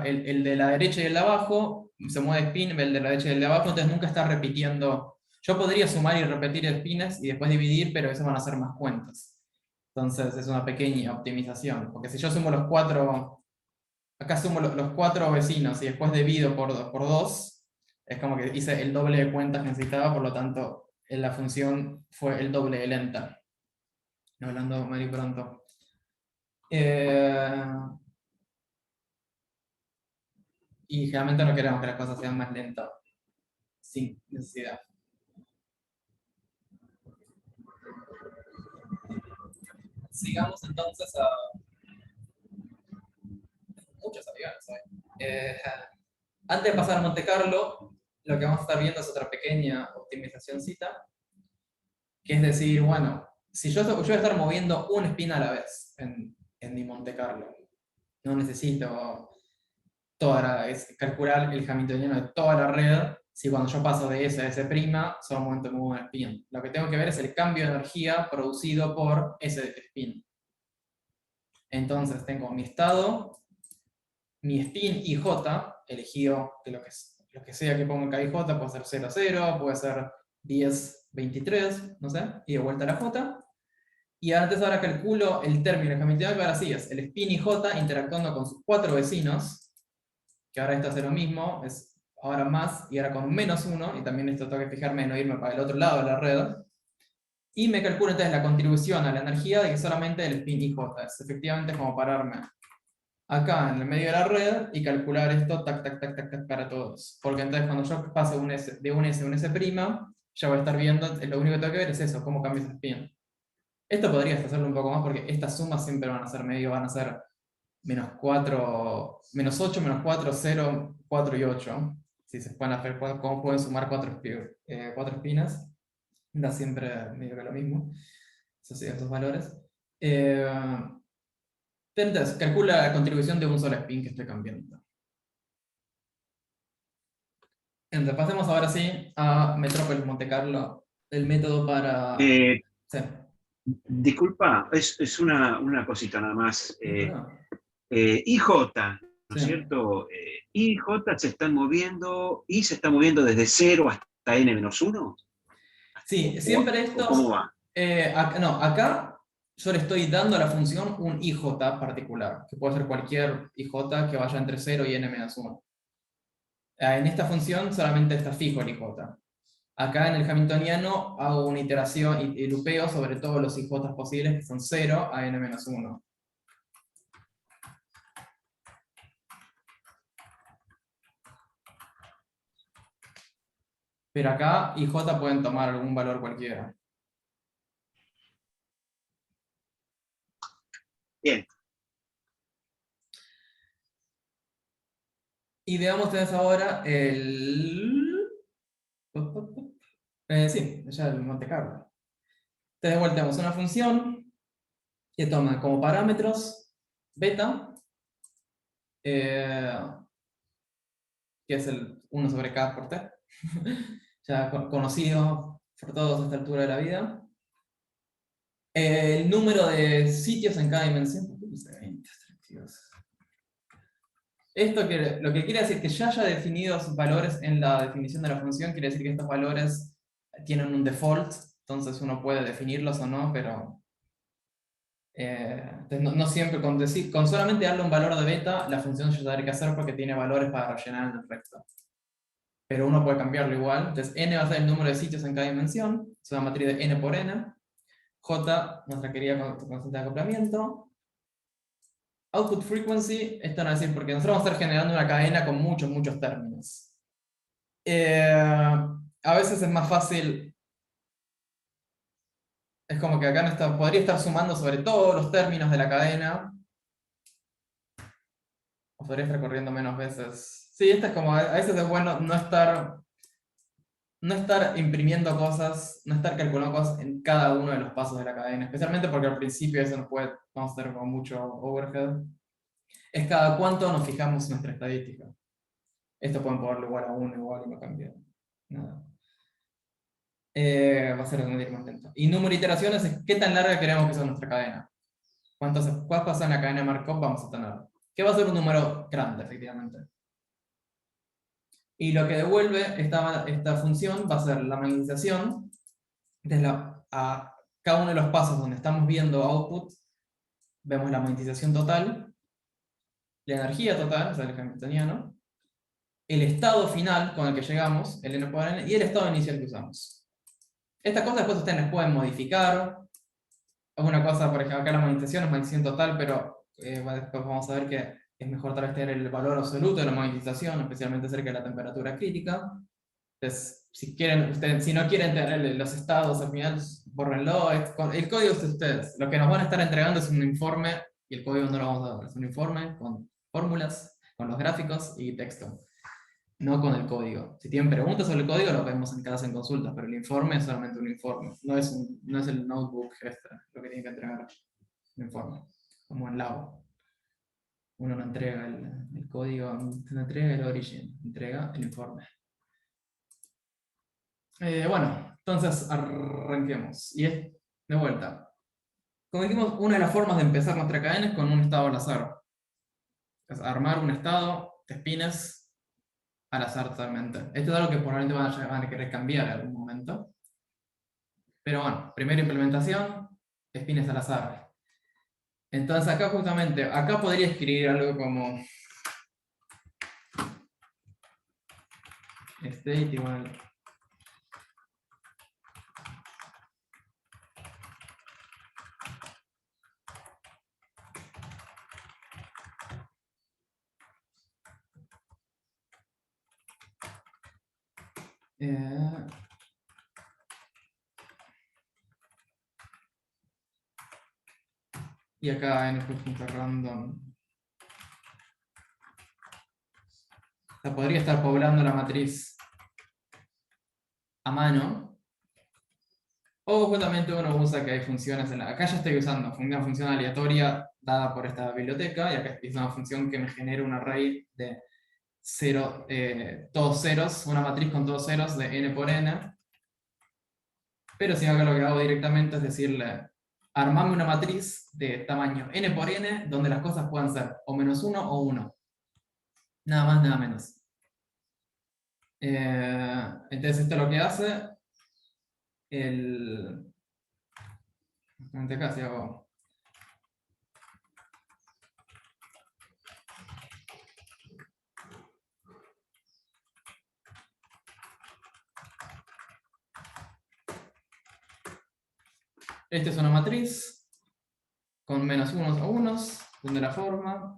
el de la derecha y el de abajo, se mueve spin, el de la derecha y el de abajo, entonces nunca está repitiendo. Yo podría sumar y repetir spines y después dividir, pero eso van a ser más cuentas. Entonces es una pequeña optimización, porque si yo sumo los 4, acá sumo los 4 vecinos y después divido por 2, es como que hice el doble de cuentas que necesitaba, por lo tanto la función fue el doble de lenta. Hablando mal y pronto. Y generalmente no queremos que las cosas sean más lentas, sin necesidad. Sigamos entonces a muchos aviones hoy. Antes de pasar a Monte Carlo, lo que vamos a estar viendo es otra pequeña optimizacióncita, que es decir, bueno, si yo voy a estar moviendo un spin a la vez en mi Monte Carlo, no necesito calcular el hamiltoniano de toda la red, si cuando yo paso de S a S', solo momento muevo un spin. Lo que tengo que ver es el cambio de energía producido por ese spin. Entonces tengo mi estado, mi spin IJ, elegido de lo que sea que ponga acá IJ, puede ser 0, 0, puede ser 10, 23, no sé, y de vuelta a la J. Y ahora calculo el término hamiltoniano, que ahora sí es el spin IJ interactuando con sus 4 vecinos, que ahora esto hace lo mismo, es ahora más, y ahora con menos 1, y también esto tengo que fijarme en no irme para el otro lado de la red, y me calculo entonces la contribución a la energía de que solamente el spin IJ, es efectivamente como pararme acá en el medio de la red y calcular esto tac, tac, tac, tac, tac para todos, porque entonces cuando yo pase de un S a un S', ya voy a estar viendo, lo único que tengo que ver es eso, cómo cambia ese spin. Esto podrías hacerlo un poco más porque estas sumas siempre van a ser van a ser menos 4, menos 8, menos 4, 0, 4 y 8. Si se pueden hacer, cómo pueden sumar 4 espinas. Da siempre medio que lo mismo. Esos valores. Entonces, calcula la contribución de un solo spin que estoy cambiando. Entonces, pasemos ahora sí a Metrópolis Monte Carlo, el método para... Sí. Disculpa, es una cosita nada más. Bueno, IJ, ¿no es sí. cierto? IJ se están moviendo y se está moviendo desde 0 hasta n-1. Sí, siempre ¿O cómo estos... va? acá yo le estoy dando a la función un IJ particular, que puede ser cualquier IJ que vaya entre 0 y n-1. En esta función solamente está fijo el IJ. Acá en el hamiltoniano hago una iteración y lupeo sobre todos los IJ posibles que son 0 a n-1. Pero acá IJ pueden tomar algún valor cualquiera. Bien. Y digamos, tenés ahora el... sí, ya el Monte Carlo. Entonces, de vuelta tenemos una función que toma como parámetros beta, que es el 1 sobre k por t, ya conocido por todos a esta altura de la vida. El número de sitios en cada dimensión. Esto lo que quiere decir que ya haya definido sus valores en la definición de la función, quiere decir que estos valores tienen un default, entonces uno puede definirlos o no, pero no siempre, con solamente darle un valor de beta, la función ya sabe qué hacer porque tiene valores para rellenar el resto. Pero uno puede cambiarlo igual. Entonces n va a ser el número de sitios en cada dimensión, es una matriz de n por n. J, nuestra querida constante de acoplamiento. Output frequency, esto no es decir, porque nosotros vamos a estar generando una cadena con muchos términos. A veces es más fácil, es como que acá podría estar sumando sobre todos los términos de la cadena, o podría estar corriendo menos veces. Sí, esto es como, a veces es bueno no estar imprimiendo cosas, no estar calculando cosas en cada uno de los pasos de la cadena, especialmente porque al principio eso vamos a tener con mucho overhead. Es cada cuánto nos fijamos nuestra estadística. Esto pueden ponerlo igual a 1, igual y no cambia nada. Va a ser ir más lento. Y número de iteraciones es qué tan larga queremos que sea nuestra cadena. ¿Cuántas pasos en la cadena de Markov vamos a tener? Que va a ser un número grande, efectivamente. Y lo que devuelve esta función va a ser la magnetización a cada uno de los pasos donde estamos viendo output. Vemos la magnetización total, la energía total, o sea, el hamiltoniano, el estado final con el que llegamos, el n por n, y el estado inicial que usamos. Estas cosas después ustedes las pueden modificar. Alguna cosa, por ejemplo, acá la magnetización es magnetización total, pero después vamos a ver que es mejor tal vez tener el valor absoluto de la magnetización, especialmente cerca de la temperatura crítica. Entonces, si no quieren tener los estados al final, bórrenlo. El código es de ustedes. Lo que nos van a estar entregando es un informe, y el código no lo vamos a dar. Es un informe con fórmulas, con los gráficos y texto. No con el código. Si tienen preguntas sobre el código, lo vemos en casa en consultas, pero el informe es solamente un informe. No es el notebook lo que tienen que entregar. Un informe. Como en Labo. Uno no entrega el código, no entrega el origin, entrega el informe. Bueno, entonces arranquemos. Y es de vuelta. Como dijimos, una de las formas de empezar nuestra cadena es con un estado al azar. Es armar un estado de spines al azar totalmente. Esto es algo que probablemente van a querer cambiar en algún momento. Pero bueno, primera implementación, spines al azar. Entonces acá justamente, acá podría escribir algo como state igual y acá en random. O sea, podría estar poblando la matriz a mano. O justamente uno usa que hay funciones acá ya estoy usando una función aleatoria dada por esta biblioteca, y acá es una función que me genera un array de todos ceros, una matriz con todos ceros de n por n. Pero si acá lo que hago directamente es decirle, armame una matriz de tamaño n por n, donde las cosas puedan ser o -1 o 1. Nada más, nada menos. Entonces esto lo que hace, acá si hago esta es una matriz con -1 o 1, donde la forma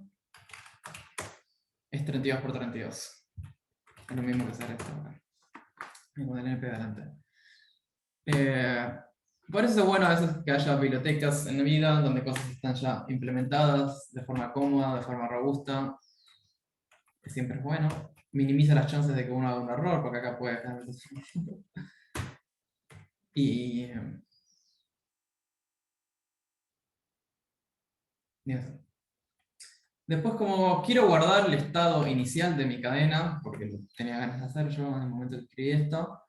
es 32 por 32. Es lo mismo que hacer esto acá. Y con el NP adelante. Por eso es bueno a veces que haya bibliotecas en vida donde cosas están ya implementadas de forma cómoda, de forma robusta. que siempre es bueno. Minimiza las chances de que uno haga un error, porque acá puede dejar y eso. Después, como quiero guardar el estado inicial de mi cadena, porque lo tenía ganas de hacer yo en el momento que escribí esto,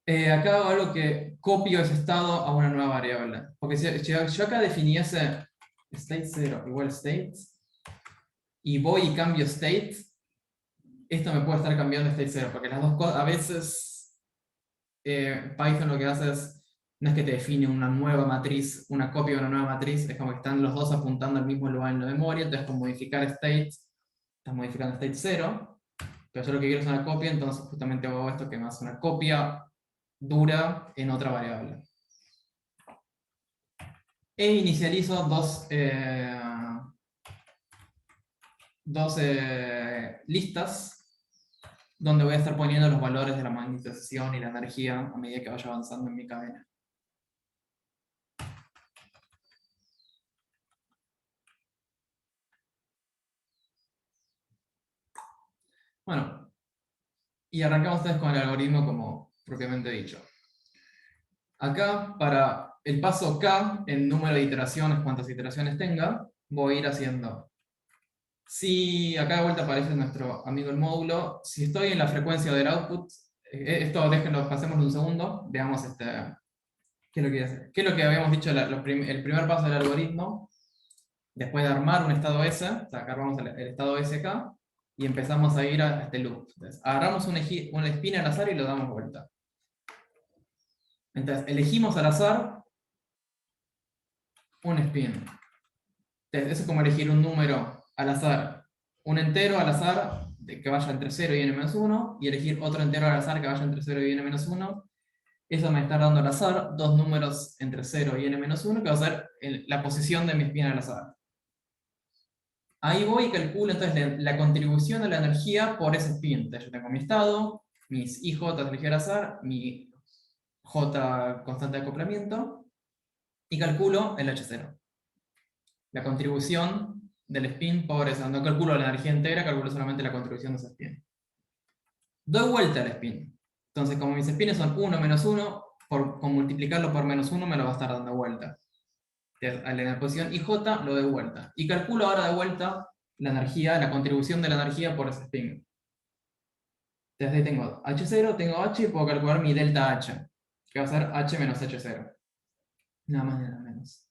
acá hago algo que copio ese estado a una nueva variable. Porque si yo acá definiese state 0 igual state, y voy y cambio state, esto me puede estar cambiando state 0, porque las dos cosas, a veces Python lo que hace es, no es que te define una nueva matriz, una copia de una nueva matriz, es como que están los dos apuntando al mismo lugar en la memoria, entonces con modificar state, estás modificando state 0, pero yo lo que quiero es una copia, entonces justamente hago esto que me hace una copia dura en otra variable. E inicializo dos listas donde voy a estar poniendo los valores de la magnetización y la energía a medida que vaya avanzando en mi cadena. Bueno, y arrancamos entonces con el algoritmo como propiamente dicho. Acá, para el paso K, en número de iteraciones, cuántas iteraciones tenga, voy a ir haciendo. Si acá de vuelta aparece nuestro amigo el módulo, si estoy en la frecuencia del output, esto déjenlo, pasemos un segundo, veamos qué es lo que hace. ¿Qué es lo que habíamos dicho el primer paso del algoritmo? Después de armar un estado S, o sea, acá armamos el estado SK, y empezamos a ir a este loop. Entonces, agarramos un spin al azar y lo damos vuelta. Entonces, elegimos al azar un spin. Entonces, eso es como elegir un número al azar, un entero al azar que vaya entre 0 y n-1, y elegir otro entero al azar que vaya entre 0 y n-1. Eso me está dando al azar dos números entre 0 y n-1, que va a ser la posición de mi spin al azar. Ahí voy y calculo entonces la contribución de la energía por ese spin. Entonces yo tengo mi estado, mis IJ de energía al azar, mi J constante de acoplamiento, y calculo el H0. La contribución del spin por eso. No calculo la energía entera, calculo solamente la contribución de ese spin. Doy vuelta al spin. Entonces, como mis spins son 1 menos 1, con multiplicarlo por menos 1 me lo va a estar dando vuelta. A la posición IJ lo doy vuelta. Y calculo ahora de vuelta la energía, la contribución de la energía por ese spin. Entonces ahí tengo H0, tengo H y puedo calcular mi delta H, que va a ser H menos H0. Nada más ni nada menos.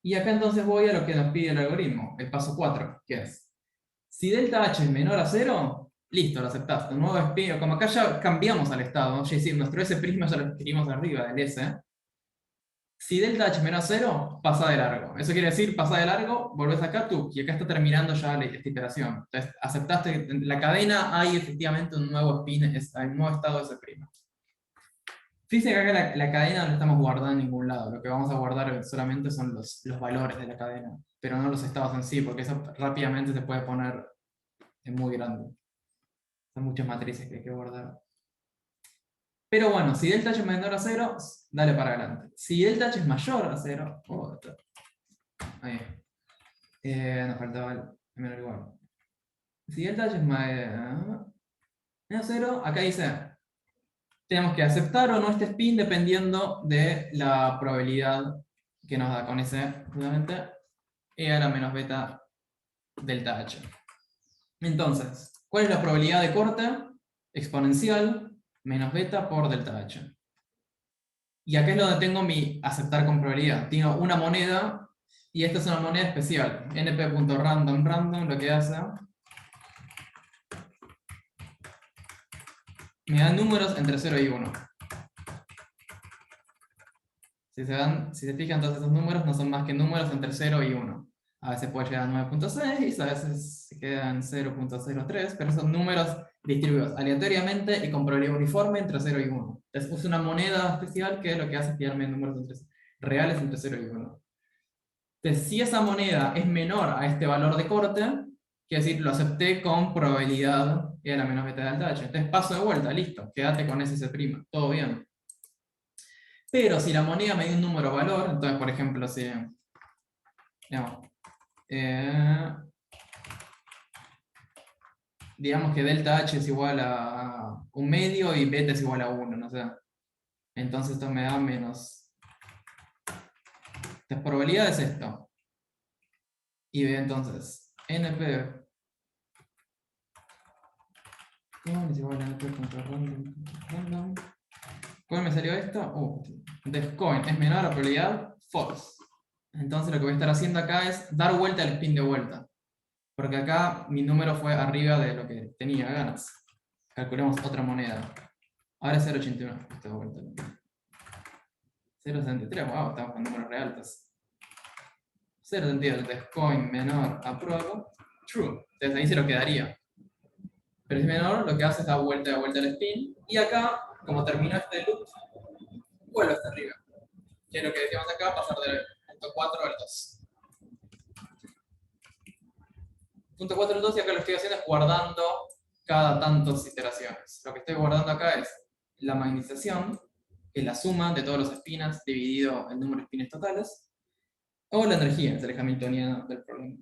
Y acá entonces voy a lo que nos pide el algoritmo, el paso 4, que es, si delta H es menor a 0, listo, lo aceptaste. Un nuevo spin, como acá ya cambiamos al estado, ¿no? Es decir, nuestro S' ya lo escribimos arriba del S. Si delta H menor a 0, pasa de largo. Eso quiere decir, pasa de largo, volvés acá tú, y acá está terminando ya esta iteración. Entonces, aceptaste que en la cadena hay efectivamente un nuevo spin, hay un nuevo estado S'. Fíjense que acá la cadena no estamos guardando en ningún lado. Lo que vamos a guardar solamente son los valores de la cadena, pero no los estados en sí, porque eso rápidamente se puede poner muy grande. Son muchas matrices que hay que guardar. Pero bueno, si delta H es menor a 0, dale para adelante. Si delta H es mayor a 0, ahí. Nos faltaba el menor igual. Si delta H es menor a 0, acá dice, tenemos que aceptar o no este spin dependiendo de la probabilidad que nos da con ese, justamente, E a la menos beta delta H. Entonces, ¿cuál es la probabilidad de corte? Exponencial menos beta por delta H. Y acá es donde tengo mi aceptar con probabilidad. Tengo una moneda, y esta es una moneda especial. np.random lo que hace, me dan números entre 0 y 1. Si se fijan, todos esos números no son más que números entre 0 y 1. A veces puede llegar a 9.6, a veces se quedan 0.03, pero son números distribuidos aleatoriamente y con probabilidad uniforme entre 0 y 1. Entonces uso una moneda especial que lo que hace es tirarme números reales entre 0 y 1. Entonces, si esa moneda es menor a este valor de corte, quiere decir, lo acepté con probabilidad e a la menos beta de delta H. Entonces paso de vuelta, listo, quédate con S', todo bien. Pero si la moneda me dio un número valor, entonces por ejemplo, si digamos, digamos que delta H es igual a un medio y beta es igual a 1, no sé. Entonces esto me da menos. La probabilidad es esto. Y entonces, NP es igual a NP contra random. ¿Cuál me salió esto? Def coin es menor a probabilidad false. Entonces lo que voy a estar haciendo acá es dar vuelta al spin de vuelta. Porque acá mi número fue arriba de lo que tenía ganas. Calculemos otra moneda. Ahora es 0.81. Esta vuelta. 0.73, wow, estamos con números reales. 0.72, def coin menor a prueba. True. Entonces ahí se lo quedaría. Pero si es menor, lo que hace es dar vuelta al spin. Y acá, como terminó este loop, vuelve hasta arriba. Que es lo que decíamos acá, pasar del punto 4 al 2. Punto 4 al 2, y acá lo que estoy haciendo es guardando cada tantas iteraciones. Lo que estoy guardando acá es la magnetización, que es la suma de todos los spins dividido el número de spins totales, o la energía, es el hamiltoniano del problema.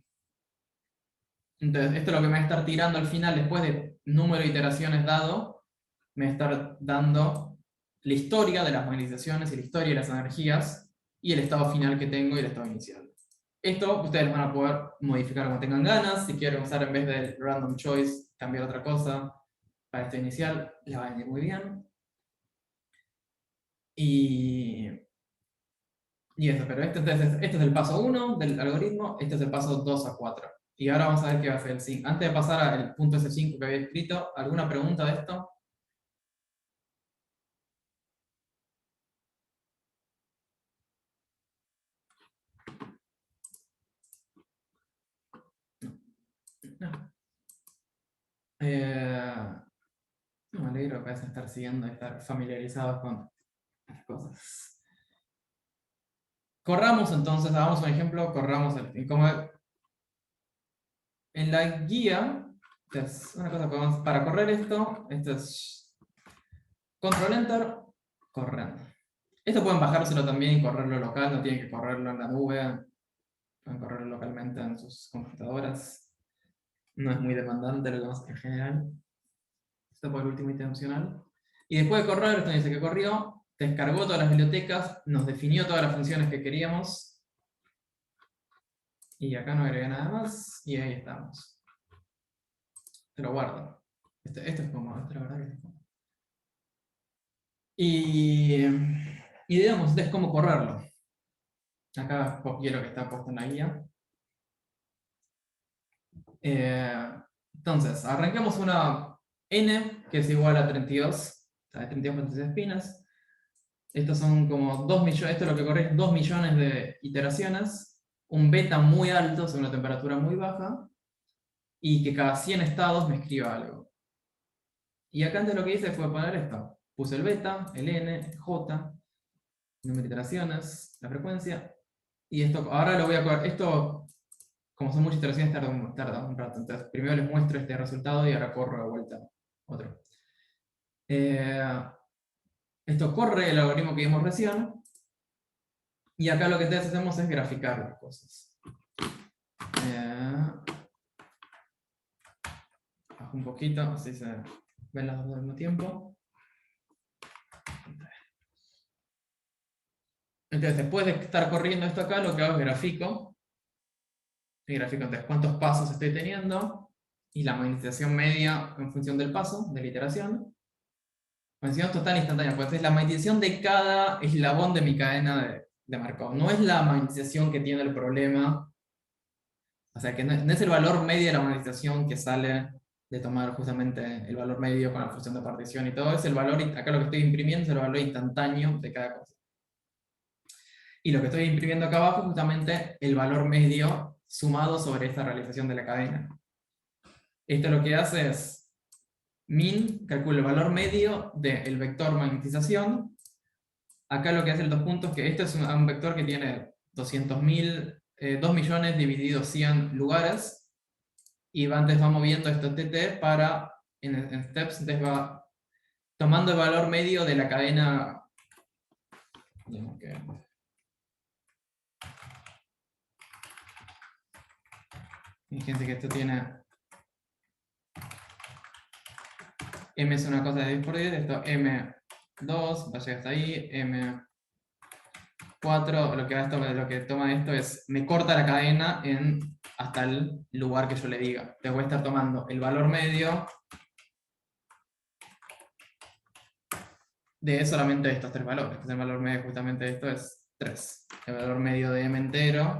Entonces, esto es lo que me va a estar tirando al final, después de número de iteraciones dado, me va a estar dando la historia de las magnetizaciones y la historia de las energías, y el estado final que tengo y el estado inicial. Esto ustedes van a poder modificar como tengan ganas. Si quieren usar en vez de random choice, cambiar otra cosa para esto inicial, les va a venir muy bien. Y eso, pero este es el paso 1 del algoritmo, este es el paso 2 a 4. Y ahora vamos a ver qué va a hacer el 5. Antes de pasar al punto S5 que había escrito, ¿alguna pregunta de esto? No. Me alegro que vas a estar siguiendo y estar familiarizados con las cosas. Corramos entonces, hagamos un ejemplo, corramos como en la guía, es una cosa que vamos, para correr esto es control enter, correr. Esto pueden bajárselo también y correrlo local, no tienen que correrlo en la nube, pueden correrlo localmente en sus computadoras. No es muy demandante lo que vamos a hacer en general. Esto por el último ítem opcional. Y después de correr, esto dice que corrió, descargó todas las bibliotecas, nos definió todas las funciones que queríamos. Y acá no agregué nada más, y ahí estamos. Te lo guardo. Esto es cómodo, la verdad que es cómodo. Y digamos, entonces, ¿cómo correrlo? Acá quiero que está puesto en la guía. Entonces, arranquemos una n, que es igual a 32, o sea, 32 con 36 espinas. Estos son como 2 millones, esto es lo que corre es 2 millones de iteraciones, un beta muy alto, o sea, una temperatura muy baja, y que cada 100 estados me escriba algo. Y acá antes lo que hice fue poner esto. Puse el beta, el n, el j, número de iteraciones, la frecuencia, y esto, ahora lo voy a correr. Esto, como son muchas iteraciones, tarda un rato. Entonces, primero les muestro este resultado y ahora corro de vuelta otro. Esto corre el algoritmo que vimos recién, y acá lo que entonces hacemos es graficar las cosas. Bajo un poquito, así se ven las dos al mismo tiempo. Entonces, después de estar corriendo esto acá, lo que hago es grafico. Y grafico entonces cuántos pasos estoy teniendo y la magnetización media en función del paso, de la iteración. Magnetización total instantánea, pues es la magnetización de cada eslabón de mi cadena de Markov. No es la magnetización que tiene el problema. O sea, que no es el valor medio de la magnetización que sale de tomar justamente el valor medio con la función de partición y todo. Es el valor, acá lo que estoy imprimiendo es el valor instantáneo de cada cosa. Y lo que estoy imprimiendo acá abajo es justamente el valor medio sumado sobre esta realización de la cadena. Esto lo que hace es min, calcula el valor medio del vector magnetización. Acá lo que hace el 2 puntos, que esto es un vector que tiene 200.000, 2 millones dividido 100 lugares, y antes va moviendo esto TT para, en steps, entonces va tomando el valor medio de la cadena. Fíjense que esto tiene M es una cosa de 10 por 10, esto M2 va a llegar hasta ahí, M4, lo que toma esto es, me corta la cadena hasta el lugar que yo le diga. Entonces voy a estar tomando el valor medio de solamente estos tres valores. El valor medio justamente de esto es 3. El valor medio de M entero,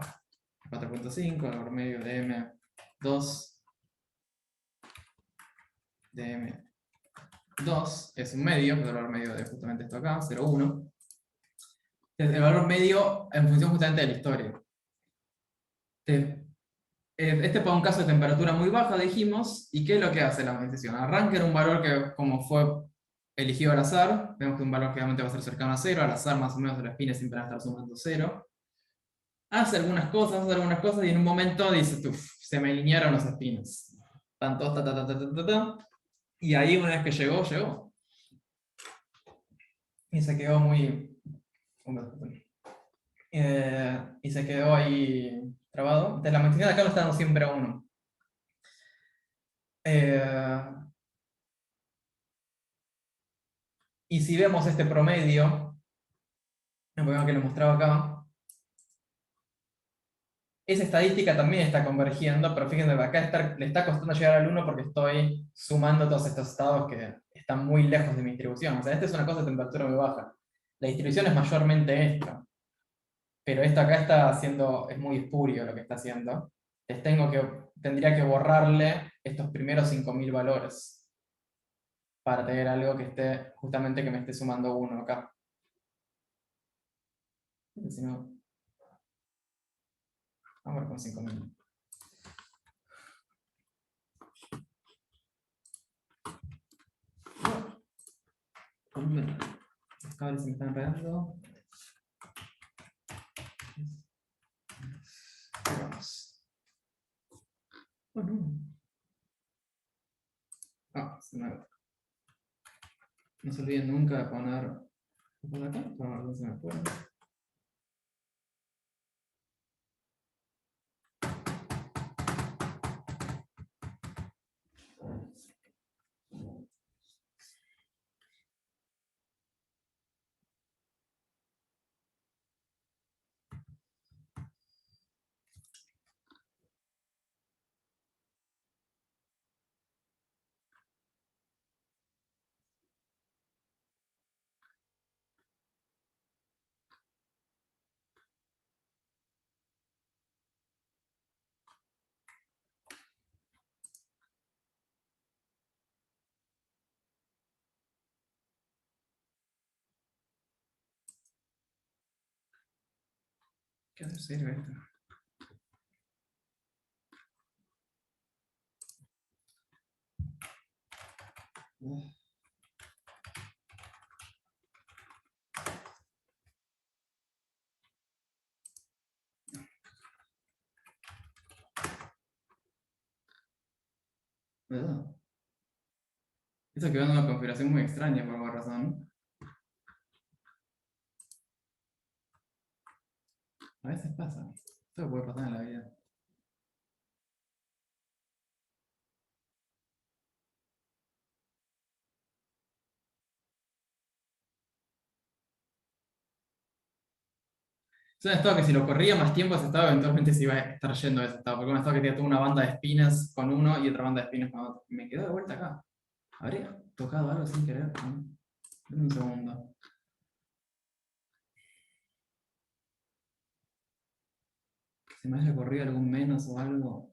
4.5, el valor medio de M2 de M2 es un medio, el valor medio de justamente esto acá, 0,1. El valor medio en función justamente de la historia. Este para un caso de temperatura muy baja, dijimos, ¿y qué es lo que hace la medición? Arranca en un valor que, como fue elegido al azar, vemos que un valor que realmente va a ser cercano a 0, al azar más o menos las pines siempre van a estar sumando 0. Hace algunas cosas, y en un momento dice, "Uf, se me alinearon los espines. Tanto, ta, ta, ta, ta, ta, ta, ta". Y ahí una vez que llegó, llegó. Y se quedó muy... y se quedó ahí trabado. Entonces la medición de acá lo está dando siempre a 1. Y si vemos este promedio, el problema que lo mostraba acá, esa estadística también está convergiendo, pero fíjense, acá le está costando llegar al 1 porque estoy sumando todos estos estados que están muy lejos de mi distribución. O sea, esta es una cosa de temperatura muy baja. La distribución es mayormente esta, pero esta acá está haciendo, es muy espurio lo que está haciendo. Tendría que borrarle estos primeros 5000 valores para tener algo que esté, justamente que me esté sumando 1 acá. Si no, vamos a ver con 5000. Los cables se me están enredando. Vamos. Oh, no. No se olviden nunca de poner por acá, para ver dónde se me fue. ¿Qué sirve esto? ¿Verdad? Eso quedó en una configuración muy extraña por alguna razón. A veces pasa. Esto puede pasar en la vida. Es un estado que si lo corría más tiempo, ese estado eventualmente se iba a estar yendo de ese estado. Porque un estado que tenía toda una banda de espinas con uno y otra banda de espinas con otro. Me quedó de vuelta acá. ¿Habría tocado algo sin querer? ¿No? Dame un segundo. Se me haya corrido algún menos o algo.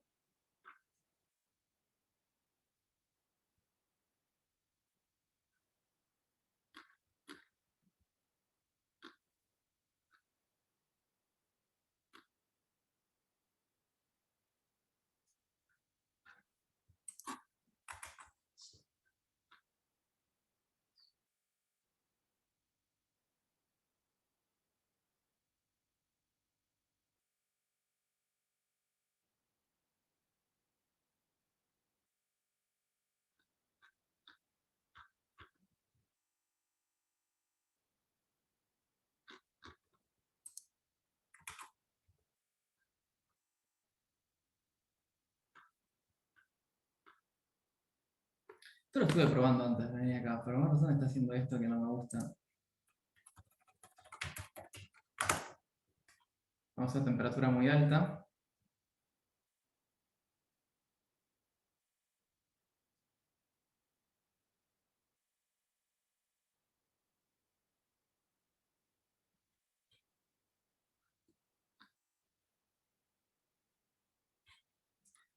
Esto lo estuve probando antes de venir acá, pero por alguna razón está haciendo esto que no me gusta. Vamos a temperatura muy alta.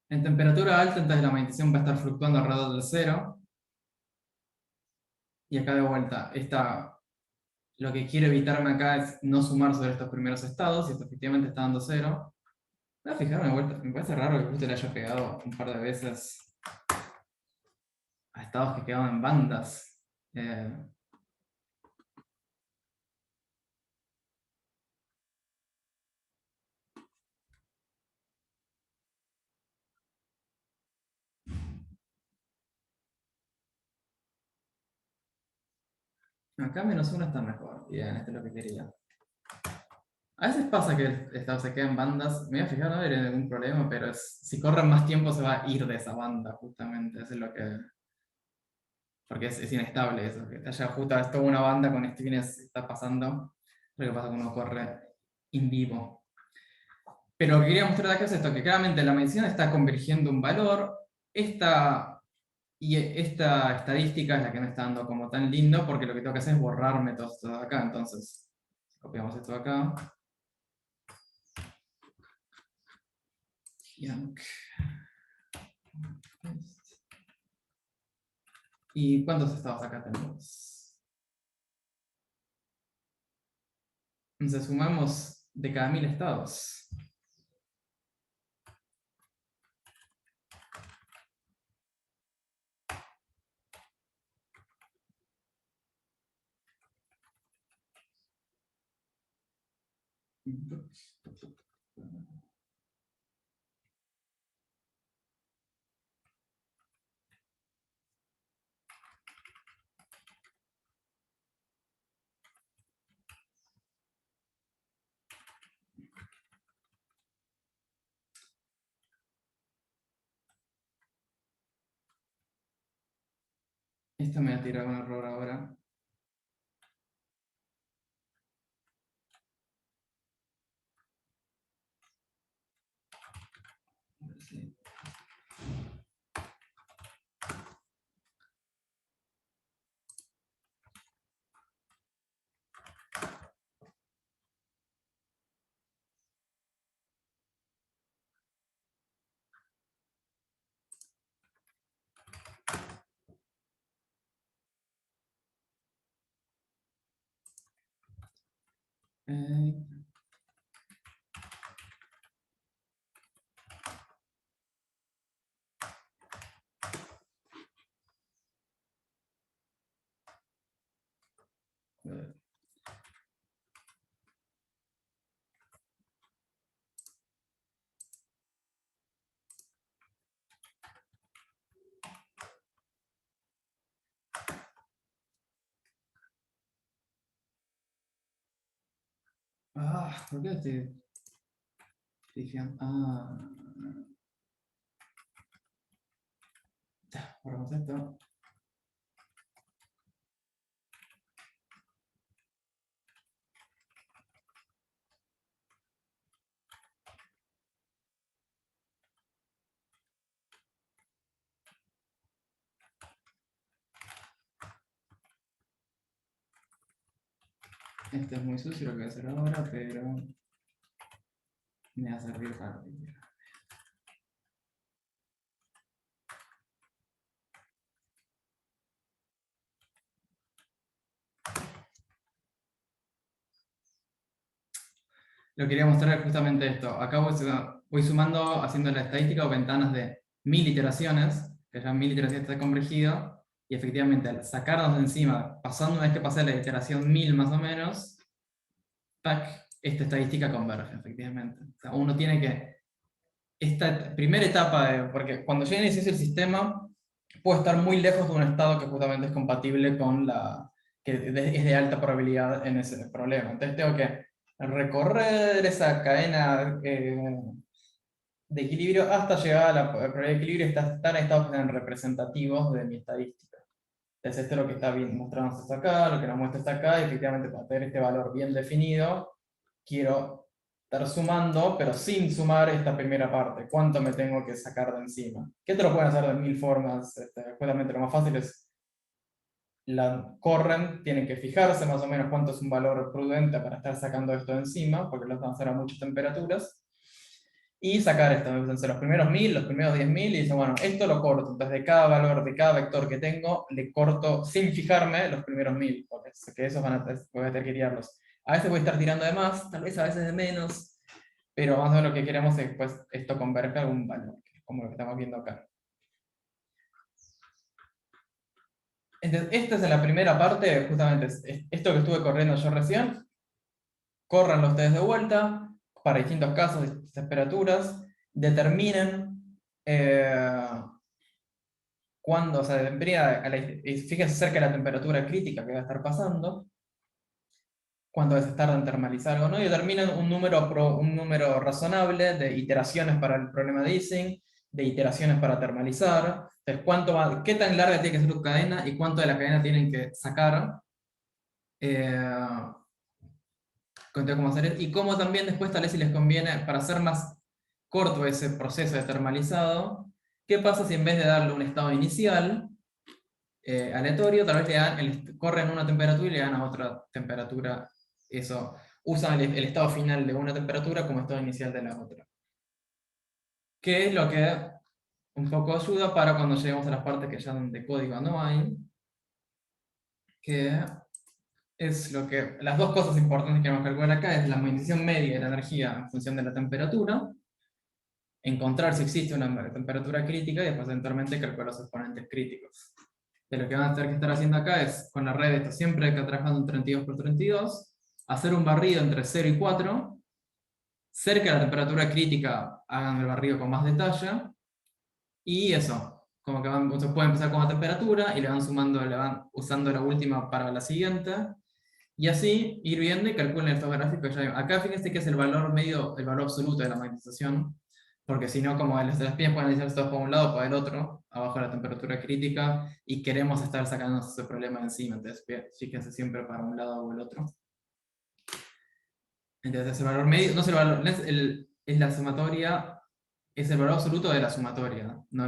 En temperatura alta, entonces la magnetización va a estar fluctuando alrededor del 0. Y acá de vuelta, lo que quiero evitarme acá es no sumar sobre estos primeros estados, y esto efectivamente está dando 0. Voy a fijarme de vuelta, me parece raro que justo le haya pegado un par de veces a estados que quedaban en bandas. Acá -1 está mejor. Bien, esto es lo que quería. A veces pasa que el estado se queda en bandas. Me voy a fijar, no debería ningún problema, pero si corren más tiempo se va a ir de esa banda, justamente. Eso es lo que. Porque es inestable eso. Que haya justo toda una banda con spines está pasando. Lo que pasa cuando uno corre in vivo. Pero lo que quería mostrar acá es esto: que claramente la medición está convergiendo un valor. Y esta estadística es la que me está dando como tan lindo, porque lo que tengo que hacer es borrarme todo esto de acá. Entonces, copiamos esto de acá. ¿Y cuántos estados acá tenemos? Entonces sumamos de cada 1000 estados. Esto me va a tirar un error ahora. Sí. ¿Por qué estoy fijando? Borramos esto. Esto es muy sucio lo que voy a hacer ahora, pero me va a servir para lo que quiero. Lo quería mostrar justamente esto. Acá voy sumando, haciendo la estadística o ventanas de 1000 iteraciones, que ya 1000 iteraciones está convergido, y efectivamente al sacarnos de encima, pasando una vez que pasé la iteración 1000 más o menos, ¡tac!, esta estadística converge, efectivamente. O sea, uno tiene que, esta primera etapa, porque cuando yo inicio el sistema, puedo estar muy lejos de un estado que justamente es compatible con que es de alta probabilidad en ese problema. Entonces tengo que recorrer esa cadena de equilibrio hasta llegar a la probabilidad de equilibrio, están estados que sean representativos de mi estadística. Entonces esto es lo que está bien mostrándonos hasta acá, lo que nos muestra hasta acá, y efectivamente para tener este valor bien definido, quiero estar sumando, pero sin sumar esta primera parte. ¿Cuánto me tengo que sacar de encima? Que esto lo pueden hacer de 1000 formas. Justamente lo más fácil es, corren, tienen que fijarse más o menos cuánto es un valor prudente para estar sacando esto de encima, porque los van a hacer a muchas temperaturas. Y sacar esto, entonces los primeros 1000, los primeros 10.000, y dicen, bueno, esto lo corto, entonces de cada valor, de cada vector que tengo, le corto sin fijarme los primeros 1000, porque que esos voy a tener que tirarlos. A veces voy a estar tirando de más, tal vez a veces de menos, pero más o menos lo que queremos es pues, esto converge a algún valor, como lo que estamos viendo acá. Entonces, esta es la primera parte, justamente esto que estuve corriendo yo recién, córranlo ustedes de vuelta, para distintos casos, distintas temperaturas, determinen cuándo, o sea, fíjense cerca de la temperatura crítica que va a estar pasando, cuánto se tarda en termalizar o no, y determinen un número razonable de iteraciones para el problema de Ising, de iteraciones para termalizar, entonces qué tan larga tiene que ser tu cadena y cuánto de la cadena tienen que sacar. Cómo hacer, y cómo también después tal vez si les conviene, para hacer más corto ese proceso de termalizado, qué pasa si en vez de darle un estado inicial aleatorio, tal vez corren una temperatura y le dan a otra temperatura eso, usan el estado final de una temperatura como estado inicial de la otra. Que es lo que un poco ayuda para cuando lleguemos a las partes que ya de código no hay, que es las dos cosas importantes que vamos a calcular acá es la movilización media de la energía en función de la temperatura, encontrar si existe una temperatura crítica y después eventualmente calcular los exponentes críticos. De lo que van a tener que estar haciendo acá es, con la red, esto siempre que trabajando en 32 por 32, hacer un barrido entre 0 y 4, cerca de la temperatura crítica hagan el barrido con más detalle, y eso, como que se puede empezar con una temperatura y le van sumando, le van usando la última para la siguiente, y así ir viendo y calculen estos gráficos. Acá fíjense que es el valor medio, el valor absoluto de la magnetización, porque si no, como las piñas pueden analizar todos por un lado o por el otro, abajo de la temperatura crítica, y queremos estar sacándonos ese problema encima, entonces fíjense siempre para un lado o el otro. Entonces el valor medio, no es el valor, es la sumatoria, es el valor absoluto de la sumatoria, no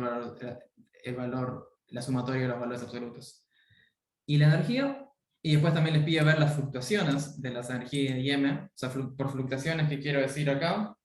la sumatoria de los valores absolutos. Y la energía, y después también les pide ver las fluctuaciones de las energías IM, o sea, por fluctuaciones, ¿qué quiero decir acá?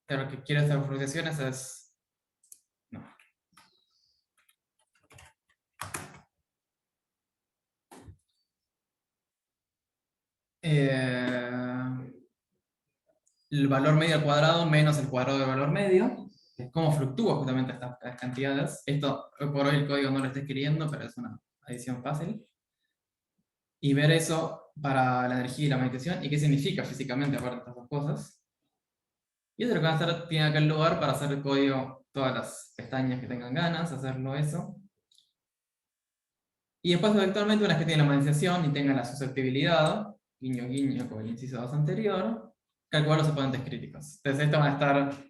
Lo que quiero hacer fluctuaciones es... No. El valor medio al cuadrado menos el cuadrado del valor medio, es cómo fluctúa justamente estas cantidades. Esto por hoy el código no lo está escribiendo, pero es una adición fácil. Y ver eso para la energía y la magnetización, y qué significa físicamente aparte de estas dos cosas. Y eso es lo que van a hacer, tiene acá el lugar para hacer el código, todas las pestañas que tengan ganas, hacerlo eso. Y después, eventualmente, una vez que tienen la magnetización y tengan la susceptibilidad, guiño guiño, como el inciso 2 anterior, calcular los exponentes críticos. Entonces, esto van a estar,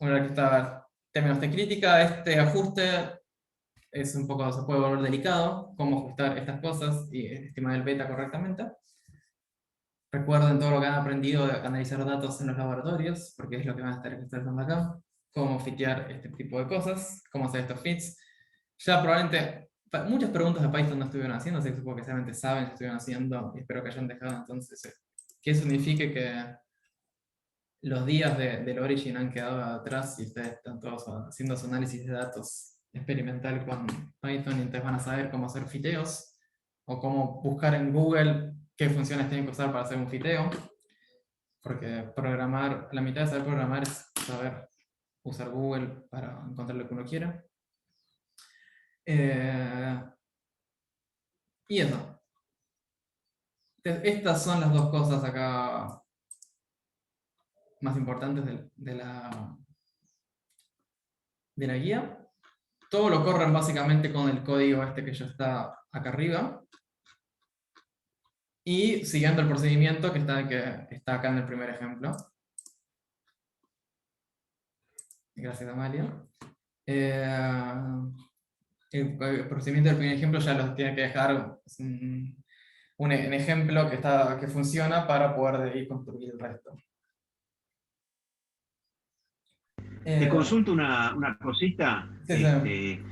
una vez que está términos de crítica, este ajuste es un poco, se puede volver delicado, cómo ajustar estas cosas y estimar el beta correctamente. Recuerden todo lo que han aprendido de analizar datos en los laboratorios, porque es lo que van a estar haciendo acá, cómo fitear este tipo de cosas, cómo hacer estos fits. Ya probablemente, muchas preguntas de Python no estuvieron haciendo, así que supongo que seguramente saben que estuvieron haciendo, y espero que hayan dejado entonces que eso signifique que los días del Origin han quedado atrás y ustedes están todos haciendo su análisis de datos experimental con Python y entonces van a saber cómo hacer fiteos o cómo buscar en Google qué funciones tienen que usar para hacer un fiteo. Porque programar, la mitad de saber programar es saber usar Google para encontrar lo que uno quiera. Y eso. Estas son las dos cosas acá más importantes de la guía. Todo lo corren básicamente con el código este que ya está acá arriba. Y siguiendo el procedimiento que está acá en el primer ejemplo. Gracias, Amalia. El procedimiento del primer ejemplo ya los tiene que dejar un ejemplo que funciona para poder de ahí construir el resto. Te consulto una cosita. Sí, sí.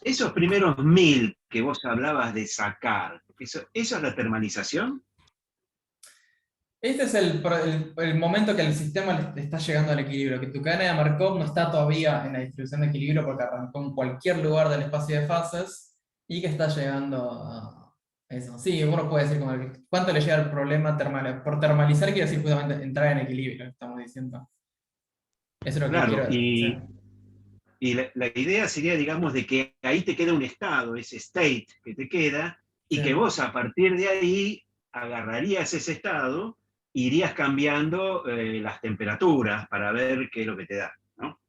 Esos primeros 1000 que vos hablabas de sacar, ¿eso es la termalización? Este es el momento que el sistema le está llegando al equilibrio, que tu cadena de Markov no está todavía en la distribución de equilibrio porque arrancó en cualquier lugar del espacio de fases y que está llegando a eso. Sí, uno puede decir como cuánto le llega el problema por termalizar, quiere decir justamente entrar en equilibrio, estamos diciendo. Eso es lo que Claro, quiero decir. y la idea sería, digamos, de que ahí te queda un estado, ese state que te queda, y Sí. que vos a partir de ahí agarrarías ese estado, irías cambiando las temperaturas para ver qué es lo que te da, ¿no?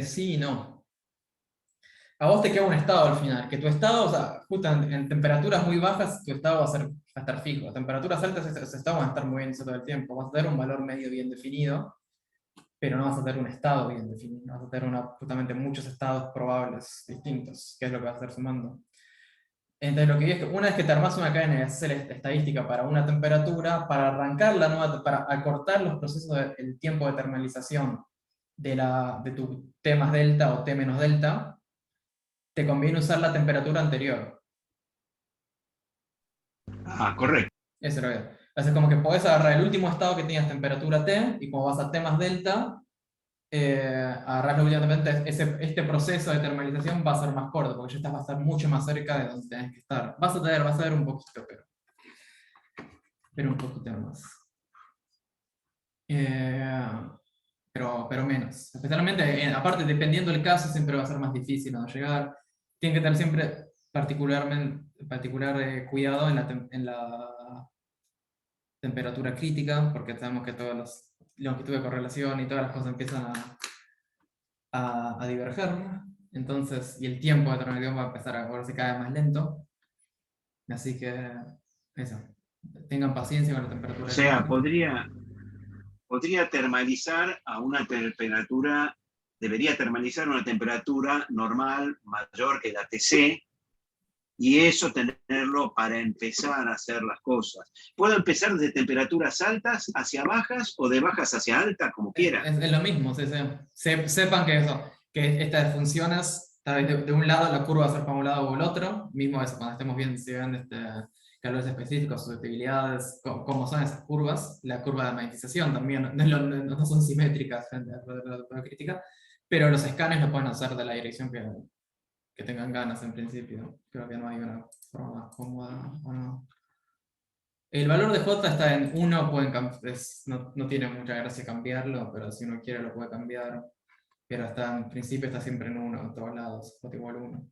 Sí y no. A vos te queda un estado al final, que tu estado, o sea, justo en temperaturas muy bajas, tu estado va a estar fijo. A temperaturas altas, ese estado va a estar moviéndose todo el tiempo. Vas a tener un valor medio bien definido, pero no vas a tener un estado bien definido. Vas a tener justamente muchos estados probables distintos, que es lo que vas a estar sumando. Entonces, lo que es que una vez que te armas una cadena y haces la estadística para una temperatura, para arrancar la nueva, para acortar los procesos del tiempo de termalización de tu T más delta o T menos delta, te conviene usar la temperatura anterior. Ah, correcto. Eso es lo que es. Entonces, como que podés agarrar el último estado que tenías temperatura T, y como vas a T más delta, agarrarlo inmediatamente. Este proceso de termalización va a ser más corto, porque ya vas a estar mucho más cerca de donde tenés que estar. Vas a ver un poquito, pero un poquito más. Pero menos. Especialmente, aparte, dependiendo del caso, siempre va a ser más difícil no llegar. Tiene que tener siempre particular cuidado en la temperatura crítica, porque sabemos que todas las longitudes de correlación y todas las cosas empiezan a diverger. Entonces, y el tiempo de termalización va a empezar a volverse cada vez más lento. Así que, eso. Tengan paciencia con la temperatura O sea, crítica. podría termalizar a una temperatura, debería termalizar a una temperatura normal mayor que la TC, y eso tenerlo para empezar a hacer las cosas. Puedo empezar desde temperaturas altas hacia bajas o de bajas hacia altas, como quiera. Es lo mismo, sepan que eso, que estas funciones, tal vez de un lado la curva va a ser para un lado o el otro, mismo eso, cuando estemos viendo si ven calores específicos, susceptibilidades, cómo son esas curvas, la curva de magnetización también, no son simétricas frente a la crítica, pero los escáneres lo pueden hacer de la dirección que tengan ganas en principio. Creo que no hay una forma más cómoda o no. El valor de J está en 1, no tiene mucha gracia cambiarlo, pero si uno quiere lo puede cambiar. Pero en principio está siempre en 1 en todos lados, J igual 1.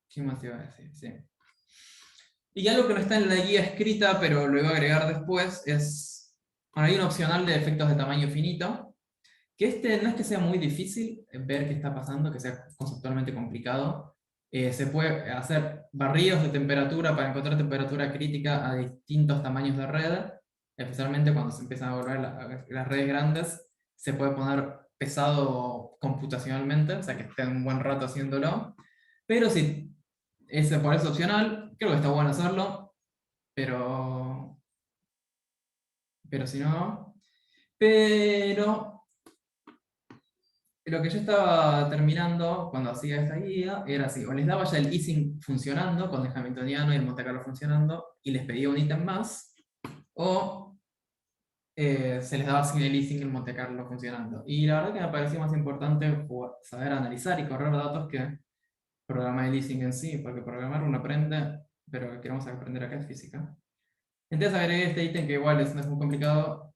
¿Qué más te iba a decir? Sí. Y algo que no está en la guía escrita, pero lo iba a agregar después, es, hay un opcional de efectos de tamaño finito, que no es que sea muy difícil ver qué está pasando, que sea conceptualmente complicado. Se puede hacer barridos de temperatura para encontrar temperatura crítica a distintos tamaños de red, especialmente cuando se empiezan a volver las redes grandes, se puede poner pesado computacionalmente, o sea que esté un buen rato haciéndolo, pero si por eso opcional, creo que está bueno hacerlo, pero si no, pero lo que yo estaba terminando cuando hacía esta guía era así, o les daba ya el easing funcionando, con el hamiltoniano y el Monte Carlo funcionando, y les pedía un ítem más, o se les daba sin el easing y el Monte Carlo funcionando. Y la verdad que me pareció más importante saber analizar y correr datos que programar el easing en sí, porque programar uno aprende, pero lo que queremos aprender acá es física. Entonces agregué este ítem que igual no es muy complicado,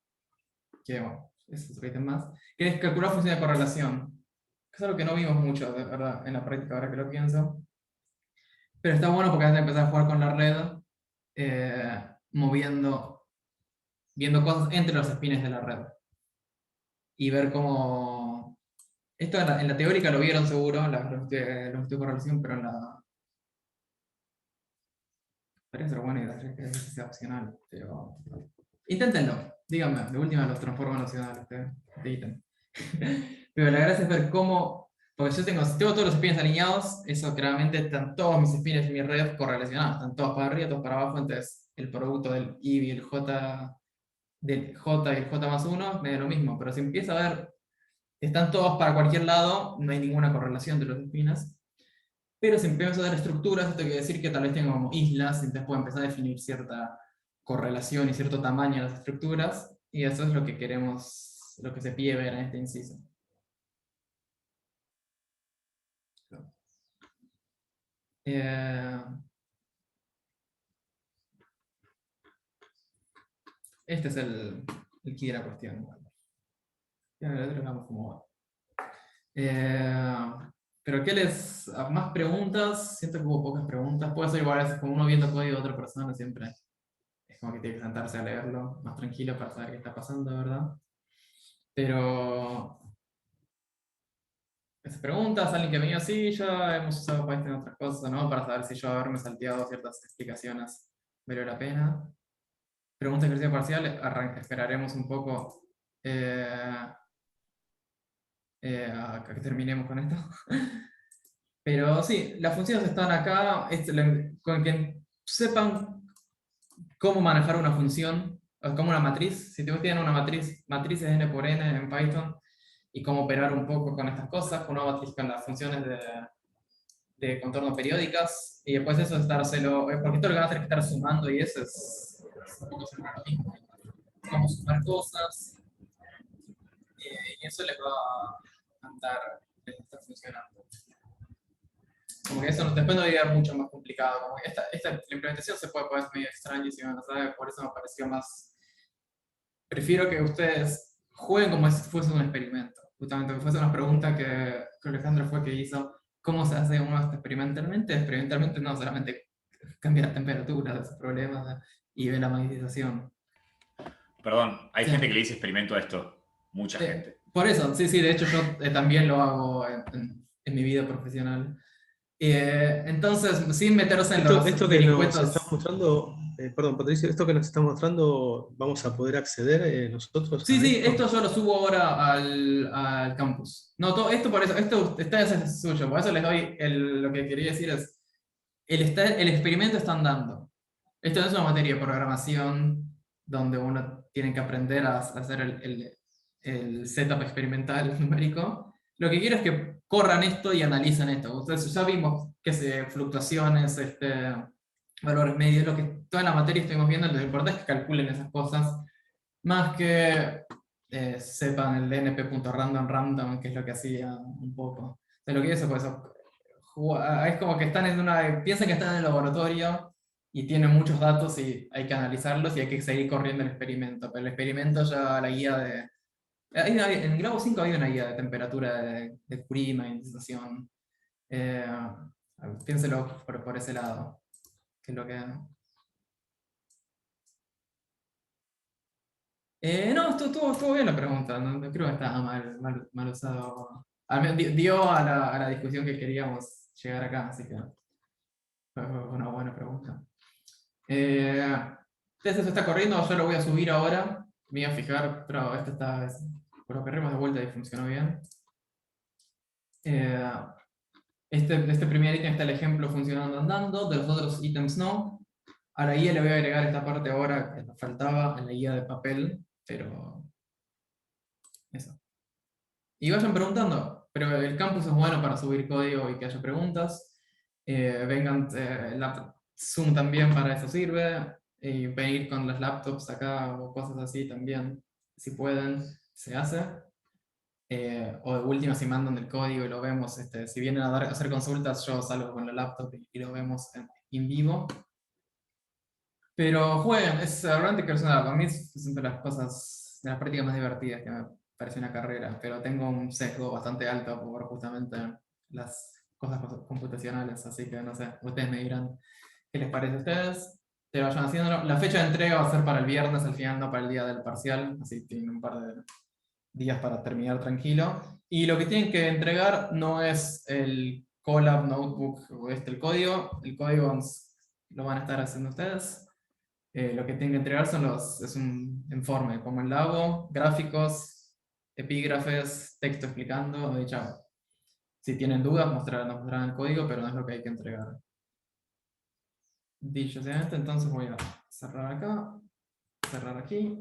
que bueno, es otro ítem más, que es calcular función de correlación. Es algo que no vimos mucho, de verdad, en la práctica, ahora que lo pienso. Pero está bueno porque antes de empezar a jugar con la red, viendo cosas entre los spines de la red. Y ver cómo... Esto en la teórica lo vieron seguro, los estudios de correlación, pero en la... Parece ser buena idea que sea opcional, pero... Inténtenlo, díganme, de última los transformo en opcionales, este ítem. Pero la gracia es ver cómo, porque yo tengo todos los spins alineados, eso claramente están todos mis spins en mi red correlacionados, están todos para arriba, todos para abajo, entonces el producto del I y el J, del J y el J más 1 me da lo mismo, pero si empieza a ver, están todos para cualquier lado, no hay ninguna correlación de los spins, pero si empiezo a dar estructuras, esto quiere decir que tal vez tengo como islas, entonces puedo empezar a definir cierta correlación y cierto tamaño en las estructuras, y eso es lo que queremos, lo que se pide ver en este inciso. Este es el key de la cuestión. Ya lo dejamos como va. Pero ¿qué les... más preguntas? Siento que hubo pocas preguntas. Puede ser igual, es como uno viendo código de otra persona siempre. Es como que tiene que sentarse a leerlo más tranquilo para saber qué está pasando, ¿verdad? Pero... esas preguntas, alguien que venía así, ya hemos usado Python en otras cosas, ¿no? Para saber si yo haberme salteado ciertas explicaciones valió la pena. Pregunta de ejercicio parcial, esperaremos un poco a que terminemos con esto. Pero sí, las funciones están acá, con que sepan cómo manejar una función, o como una matriz. Si ustedes tienen una matriz es n por n en Python, y cómo operar un poco con estas cosas, con una matriz con las funciones de contorno periódicas, y después eso estárselo, porque esto lo que van a hacer es estar sumando, y eso es un poco siempre lo mismo. Cómo sumar cosas, y eso les va a andar, les está funcionando. Como que eso después no debería ser mucho más complicado. Como que la implementación se puede poner medio extraña si no sabe, por eso me pareció más. Prefiero que ustedes jueguen como si fuese un experimento. Justamente, que fuese una pregunta que Alejandro fue que hizo. ¿Cómo se hace uno experimentalmente? Experimentalmente no solamente cambia la temperatura de esos problemas y ve la magnetización. Perdón, hay Sí. gente que le dice experimento a esto. Mucha gente. Por eso, sí, de hecho yo también lo hago en mi vida profesional. Entonces, sin meterse en los Esto que nos vericuetos. está mostrando, perdón, Patricio, esto que nos está mostrando, ¿vamos a poder acceder nosotros? Sí, esto yo lo subo ahora al campus. No, todo esto por eso, esto está es suyo, por eso les doy lo que quería decir es, el experimento están dando. Esto no es una materia de programación donde uno tiene que aprender a hacer el setup experimental numérico. Lo que quiero es que corran esto y analicen esto. Ustedes ya vimos que fluctuaciones, valores medios, lo que toda la materia estuvimos viendo, lo importante es que calculen esas cosas, más que sepan el np.random, que es lo que hacía un poco. De lo que eso, pues, es como que están piensan que están en el laboratorio y tienen muchos datos y hay que analizarlos y hay que seguir corriendo el experimento. Pero el experimento ya la guía de... En grado 5 había una guía de temperatura de Curie, magnetización. Piénselo por ese lado, que es lo que... no, estuvo bien la pregunta, no creo que estaba mal usado. Al menos dio a la discusión que queríamos llegar acá, así que fue una buena pregunta. Entonces eso está corriendo, yo lo voy a subir ahora, me voy a fijar, pero esto está, por lo que corremos de vuelta y funcionó bien. Este primer ítem está el ejemplo funcionando andando, de los otros ítems no. A la guía le voy a agregar esta parte ahora que nos faltaba en la guía de papel, pero eso. Y vayan preguntando. pero el campus es bueno para subir código y que haya preguntas. Vengan, Zoom también para eso sirve. Y venir con las laptops acá o cosas así también, si pueden, se hace. O de última, si mandan el código y lo vemos, si vienen a hacer consultas, yo salgo con la laptop y lo vemos en vivo. Pero jueguen, es realmente personal. Para mí es de las cosas, de las prácticas más divertidas que me parece una carrera, pero tengo un sesgo bastante alto por justamente las cosas computacionales, así que no sé, ustedes me dirán qué les parece a ustedes. Te vayan haciendo. La fecha de entrega va a ser para el viernes, al final, no para el día del parcial, así que tienen un par de días para terminar tranquilo. Y lo que tienen que entregar no es el Colab Notebook o el código lo van a estar haciendo ustedes. Lo que tienen que entregar es un informe, como el Labo, gráficos, epígrafes, texto explicando, y chao. Si tienen dudas, nos mostrarán el código, pero no es lo que hay que entregar. Dicho sea esto, entonces voy a cerrar acá, cerrar aquí.